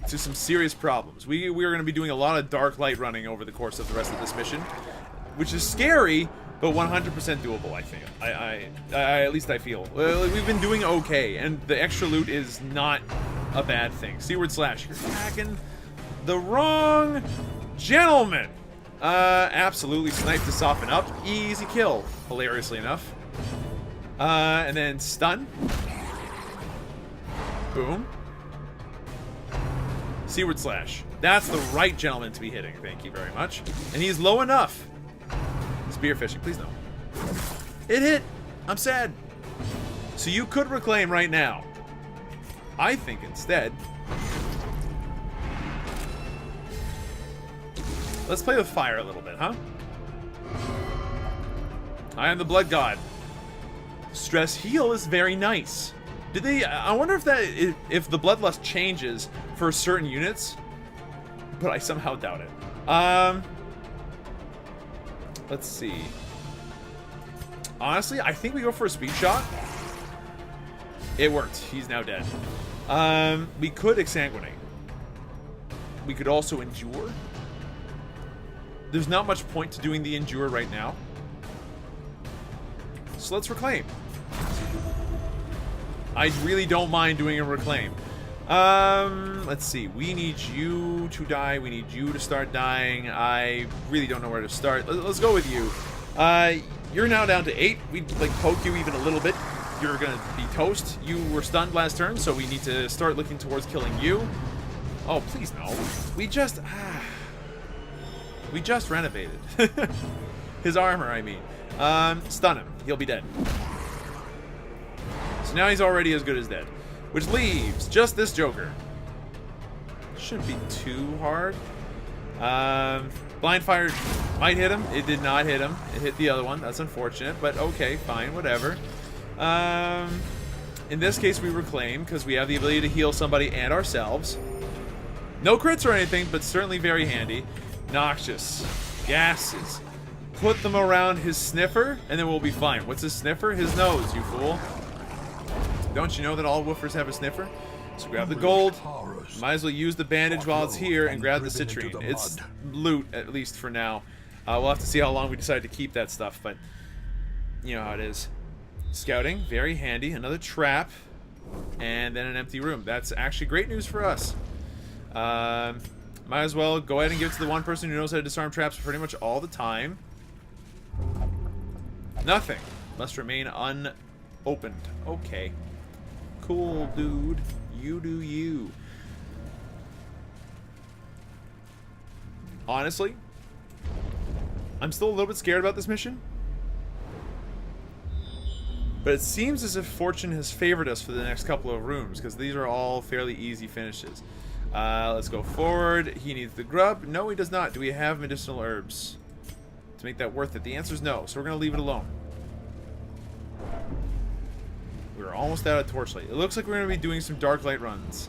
to some serious problems. We are going to be doing a lot of dark light running over the course of the rest of this mission, which is scary, but 100% doable, I think. I at least I feel. We've been doing okay, and the extra loot is not a bad thing. Seaward slash, you're attacking the wrong gentleman. Absolutely sniped to soften up. Easy kill, hilariously enough. And then stun. Boom. Seaward slash. That's the right gentleman to be hitting. Thank you very much. And he's low enough. Spearfishing, please no. It hit. I'm sad. So you could reclaim right now. I think instead, let's play with fire a little bit, huh? I am the blood god. Stress heal is very nice. Did they? I wonder if if the bloodlust changes for certain units, but I somehow doubt it. Let's see. Honestly, I think we go for a speed shot. It worked. He's now dead. We could exsanguinate. We could also endure. There's not much point to doing the endure right now. So let's reclaim. I really don't mind doing a reclaim. Let's see. We need you to die. We need you to start dying. I really don't know where to start. Let's go with you. You're now down to 8. We'd like poke you even a little bit. You're gonna be toast. You were stunned last turn, so we need to start looking towards killing you. Oh, please no. We just renovated. His armor, I mean. Stun him. He'll be dead. So now he's already as good as dead. Which leaves just this Joker. Shouldn't be too hard. Blind fire might hit him. It did not hit him. It hit the other one. That's unfortunate, but okay, fine, whatever. In this case, we reclaim because we have the ability to heal somebody and ourselves. No crits or anything, but certainly very handy. Noxious gases. Put them around his sniffer, and then we'll be fine. What's his sniffer? His nose, you fool. Don't you know that all woofers have a sniffer? So grab the gold. Might as well use the bandage while it's here and grab the citrine. It's loot, at least for now. We'll have to see how long we decide to keep that stuff, but you know how it is. Scouting, very handy. Another trap, and then an empty room. That's actually great news for us. Might as well go ahead and give it to the one person who knows how to disarm traps pretty much all the time. Nothing. Must remain unopened. Okay. Cool, dude. You do you. Honestly, I'm still a little bit scared about this mission. But it seems as if fortune has favored us for the next couple of rooms, because these are all fairly easy finishes. Let's go forward. He needs the grub. No, he does not. Do we have medicinal herbs to make that worth it? The answer is no, so we're going to leave it alone. We're almost out of torchlight. It looks like we're going to be doing some dark light runs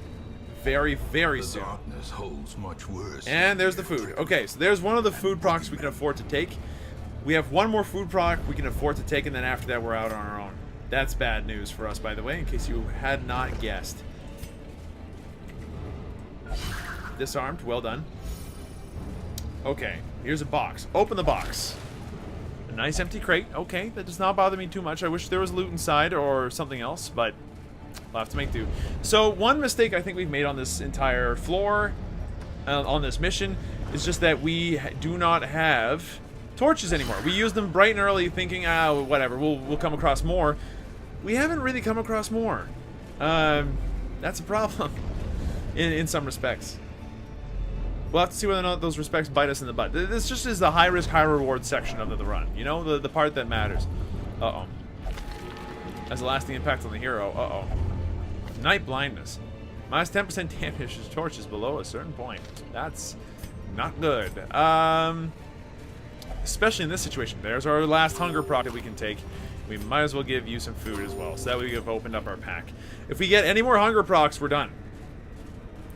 very, very soon. Darkness holds much worse. And there's the food. Okay, so there's one of the food procs we can afford to take. We have one more food proc we can afford to take, and then after that we're out on our own. That's bad news for us, by the way, in case you had not guessed. Disarmed. Well done. Okay, here's a box. Open the box. A nice empty crate. Okay, that does not bother me too much. I wish there was loot inside or something else, but we'll have to make do. So one mistake I think we've made on this entire floor, on this mission, is just that we do not have torches anymore. We used them bright and early thinking, whatever, we'll come across more. We haven't really come across more. That's a problem in some respects. We'll have to see whether or not those respects bite us in the butt. This just is the high risk, high reward section of the run. You know, the part that matters. Uh-oh. Has a lasting impact on the hero. Uh-oh. Night blindness. Minus 10% damage to torches below a certain point. That's not good. Especially in this situation. There's our last hunger proc that we can take. We might as well give you some food as well, so that we have opened up our pack. If we get any more hunger procs, we're done.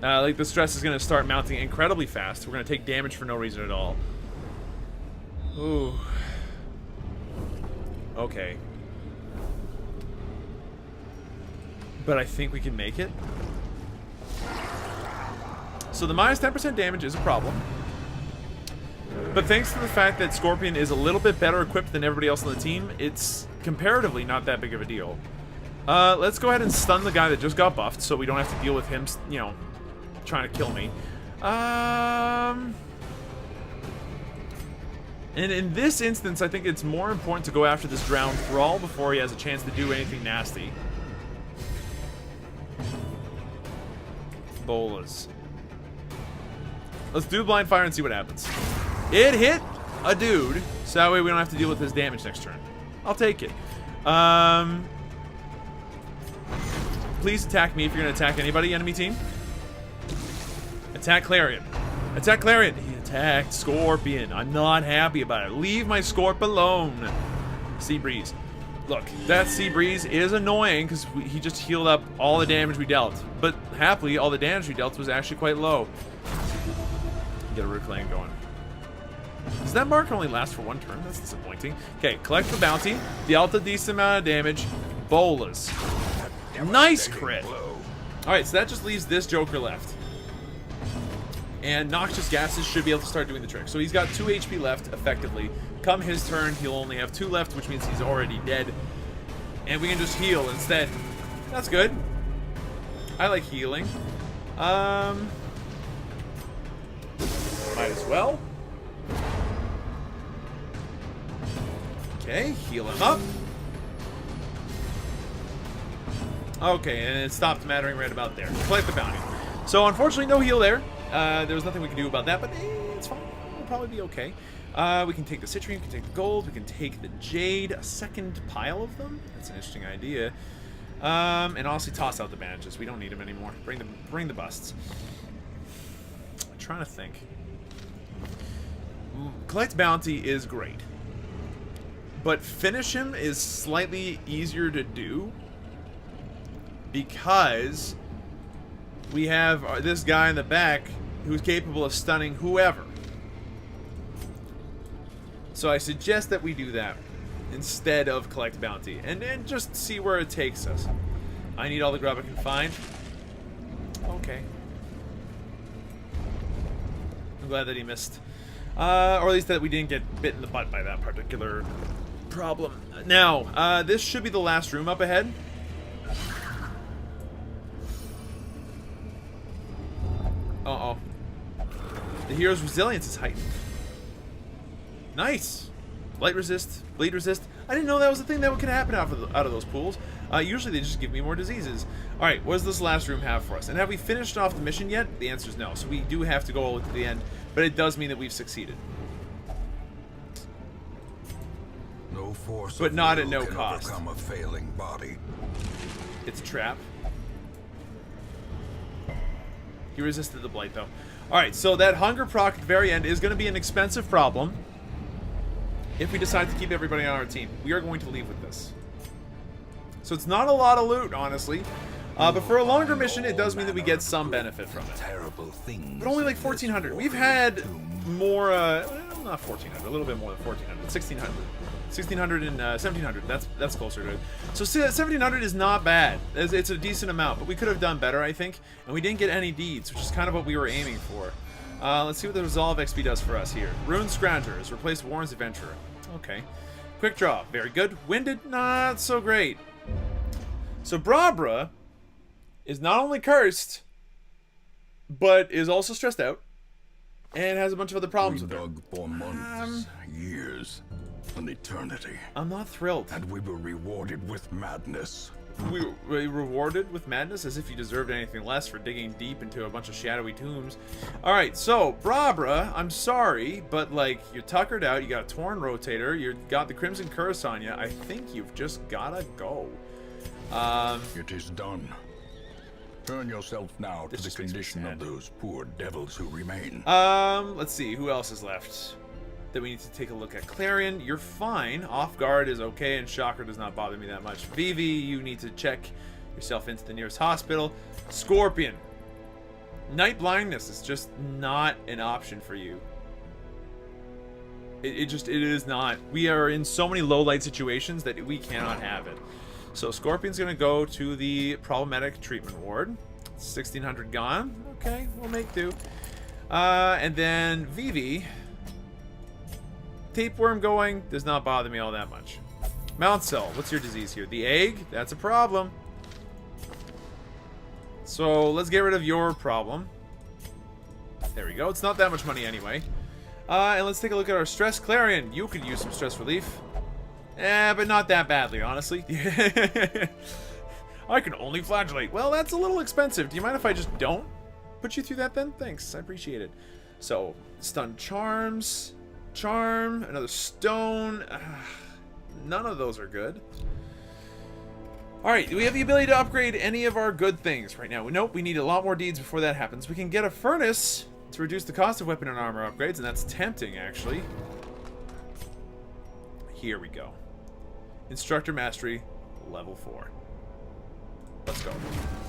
Like, the stress is going to start mounting incredibly fast. We're going to take damage for no reason at all. Ooh. Okay. But I think we can make it. So the minus 10% damage is a problem. But thanks to the fact that Scorpion is a little bit better equipped than everybody else on the team, it's comparatively not that big of a deal. Let's go ahead and stun the guy that just got buffed so we don't have to deal with him, you know, trying to kill me. And in this instance, I think it's more important to go after this drowned thrall before he has a chance to do anything nasty. Bolas. Let's do blind fire and see what happens. It hit a dude, so that way we don't have to deal with his damage next turn. I'll take it. Please attack me if you're going to attack anybody, enemy team. Attack Clarion. Attack Clarion. He attacked Scorpion. I'm not happy about it. Leave my Scorp alone. Sea Breeze. Look, that Sea Breeze is annoying because he just healed up all the damage we dealt. But happily, all the damage we dealt was actually quite low. Get a Rook Lane going. Does that mark only last for one turn? That's disappointing. Okay, collect the bounty. Dealt a decent amount of damage. Bolas. Nice crit. Alright, so that just leaves this Joker left. And Noxious Gases should be able to start doing the trick. So he's got 2 HP left, effectively. Come his turn, he'll only have 2 left, which means he's already dead. And we can just heal instead. That's good. I like healing. Might as well. Okay, heal him up. Okay, and it stopped mattering right about there. Collect the bounty. So, unfortunately, no heal there. There was nothing we can do about that, but it's fine. We'll probably be okay. We can take the citrine, we can take the gold, we can take the jade, a second pile of them. That's an interesting idea. And honestly, toss out the bandages. We don't need them anymore. Bring the busts. I'm trying to think. Collect bounty is great, but finish him is slightly easier to do because we have this guy in the back who's capable of stunning whoever. So I suggest that we do that instead of collect bounty and then just see where it takes us. I need all the grub I can find. Okay. I'm glad that he missed. Or at least that we didn't get bit in the butt by that particular problem. Now, this should be the last room up ahead. Uh-oh. The hero's resilience is heightened. Nice. Light resist, bleed resist. I didn't know that was a thing that could happen out of those pools. Usually they just give me more diseases. Alright, what does this last room have for us? And have we finished off the mission yet? The answer is no. So we do have to go all the way to the end. But it does mean that we've succeeded. No force but not at no cost. Overcome a failing body. It's a trap. He resisted the blight, though. Alright, so that hunger proc at the very end is going to be an expensive problem if we decide to keep everybody on our team. We are going to leave with this. So it's not a lot of loot, honestly. But for a longer mission, it does mean that we get some benefit from it. But only like 1,400. We've had more, not 1,400, a little bit more than 1,400. 1,600. 1,600 and 1,700. That's closer to it. So 1,700 is not bad. It's a decent amount, but we could have done better, I think. And we didn't get any deeds, which is kind of what we were aiming for. Let's see what the Resolve XP does for us here. Rune Scroungers. Replace Warren's Adventurer. Okay. Quick Draw. Very good. Winded. Not so great. So Brabra is not only cursed, but is also stressed out, and has a bunch of other problems with her. Dug for months, years, an eternity. I'm not thrilled. And we were rewarded with madness. We were rewarded with madness, as if you deserved anything less for digging deep into a bunch of shadowy tombs. Alright, so, Brabra, I'm sorry, but, like, you're tuckered out, you got a torn rotator, you got the Crimson Curse on you. I think you've just gotta go. It is done. Turn yourself now to the condition of those poor devils who remain. Let's see, who else is left that we need to take a look at? Clarion, you're fine. Off Guard is okay, and Shocker does not bother me that much. Vivi, you need to check yourself into the nearest hospital. Scorpion, Night Blindness is just not an option for you. It is not. We are in so many low light situations that we cannot have it. So Scorpion's gonna go to the problematic treatment ward. 1600 gone. Okay, we'll make do. And then Vivi. Tapeworm going does not bother me all that much. Mountcell, what's your disease here? The egg? That's a problem. So let's get rid of your problem. There we go. It's not that much money anyway. And let's take a look at our stress. Clarion, you could use some stress relief. But not that badly, honestly. I can only flagellate. Well, that's a little expensive. Do you mind if I just don't put you through that then? Thanks. I appreciate it. So, stun charms. Charm. Another stone. None of those are good. Alright, do we have the ability to upgrade any of our good things right now? Nope, we need a lot more deeds before that happens. We can get a furnace to reduce the cost of weapon and armor upgrades, and that's tempting, actually. Here we go. Instructor Mastery, level 4. Let's go.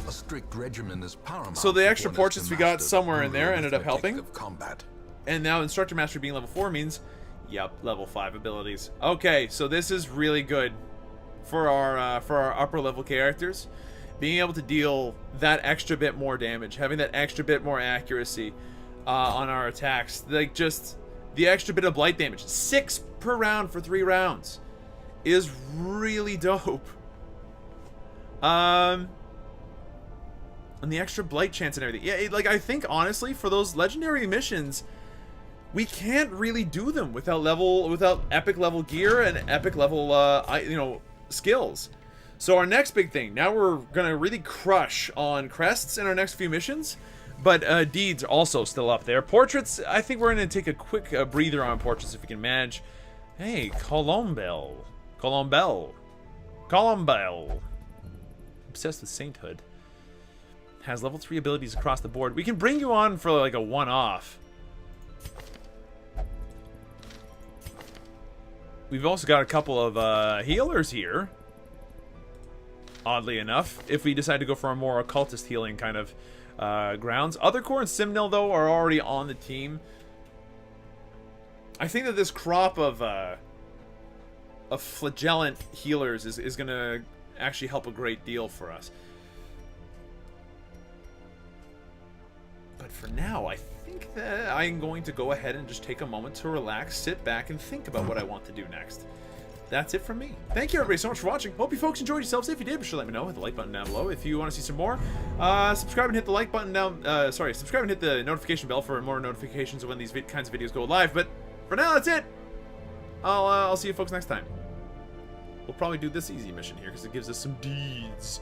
A strict regimen is paramount. So the extra portraits we got somewhere in there ended up helping. Of combat. And now Instructor Mastery being level 4 means, yep, level 5 abilities. Okay, so this is really good for our upper level characters. Being able to deal that extra bit more damage, having that extra bit more accuracy on our attacks, like just the extra bit of blight damage, 6 per round for 3 rounds, is really dope. And the extra blight chance and everything. Yeah, like I think honestly for those legendary missions, we can't really do them without epic level gear and epic level skills. So our next big thing, now we're gonna really crush on crests in our next few missions, but deeds also still up there. Portraits, I think we're gonna take a quick breather on portraits if we can manage. Hey, Colombelle. Obsessed with sainthood. Has level 3 abilities across the board. We can bring you on for like a one-off. We've also got a couple of healers here. Oddly enough, if we decide to go for a more occultist healing kind of grounds. Othercore and Simnel, though, are already on the team. I think that this crop of flagellant healers is going to actually help a great deal for us. But for now, I think that I'm going to go ahead and just take a moment to relax, sit back, and think about what I want to do next. That's it from me. Thank you everybody so much for watching. Hope you folks enjoyed yourselves. If you did, be sure to let me know. Hit the like button down below. If you want to see some more, subscribe and hit the like button down. Subscribe and hit the notification bell for more notifications of when these kinds of videos go live. But for now, that's it. I'll see you folks next time. We'll probably do this easy mission here because it gives us some deeds.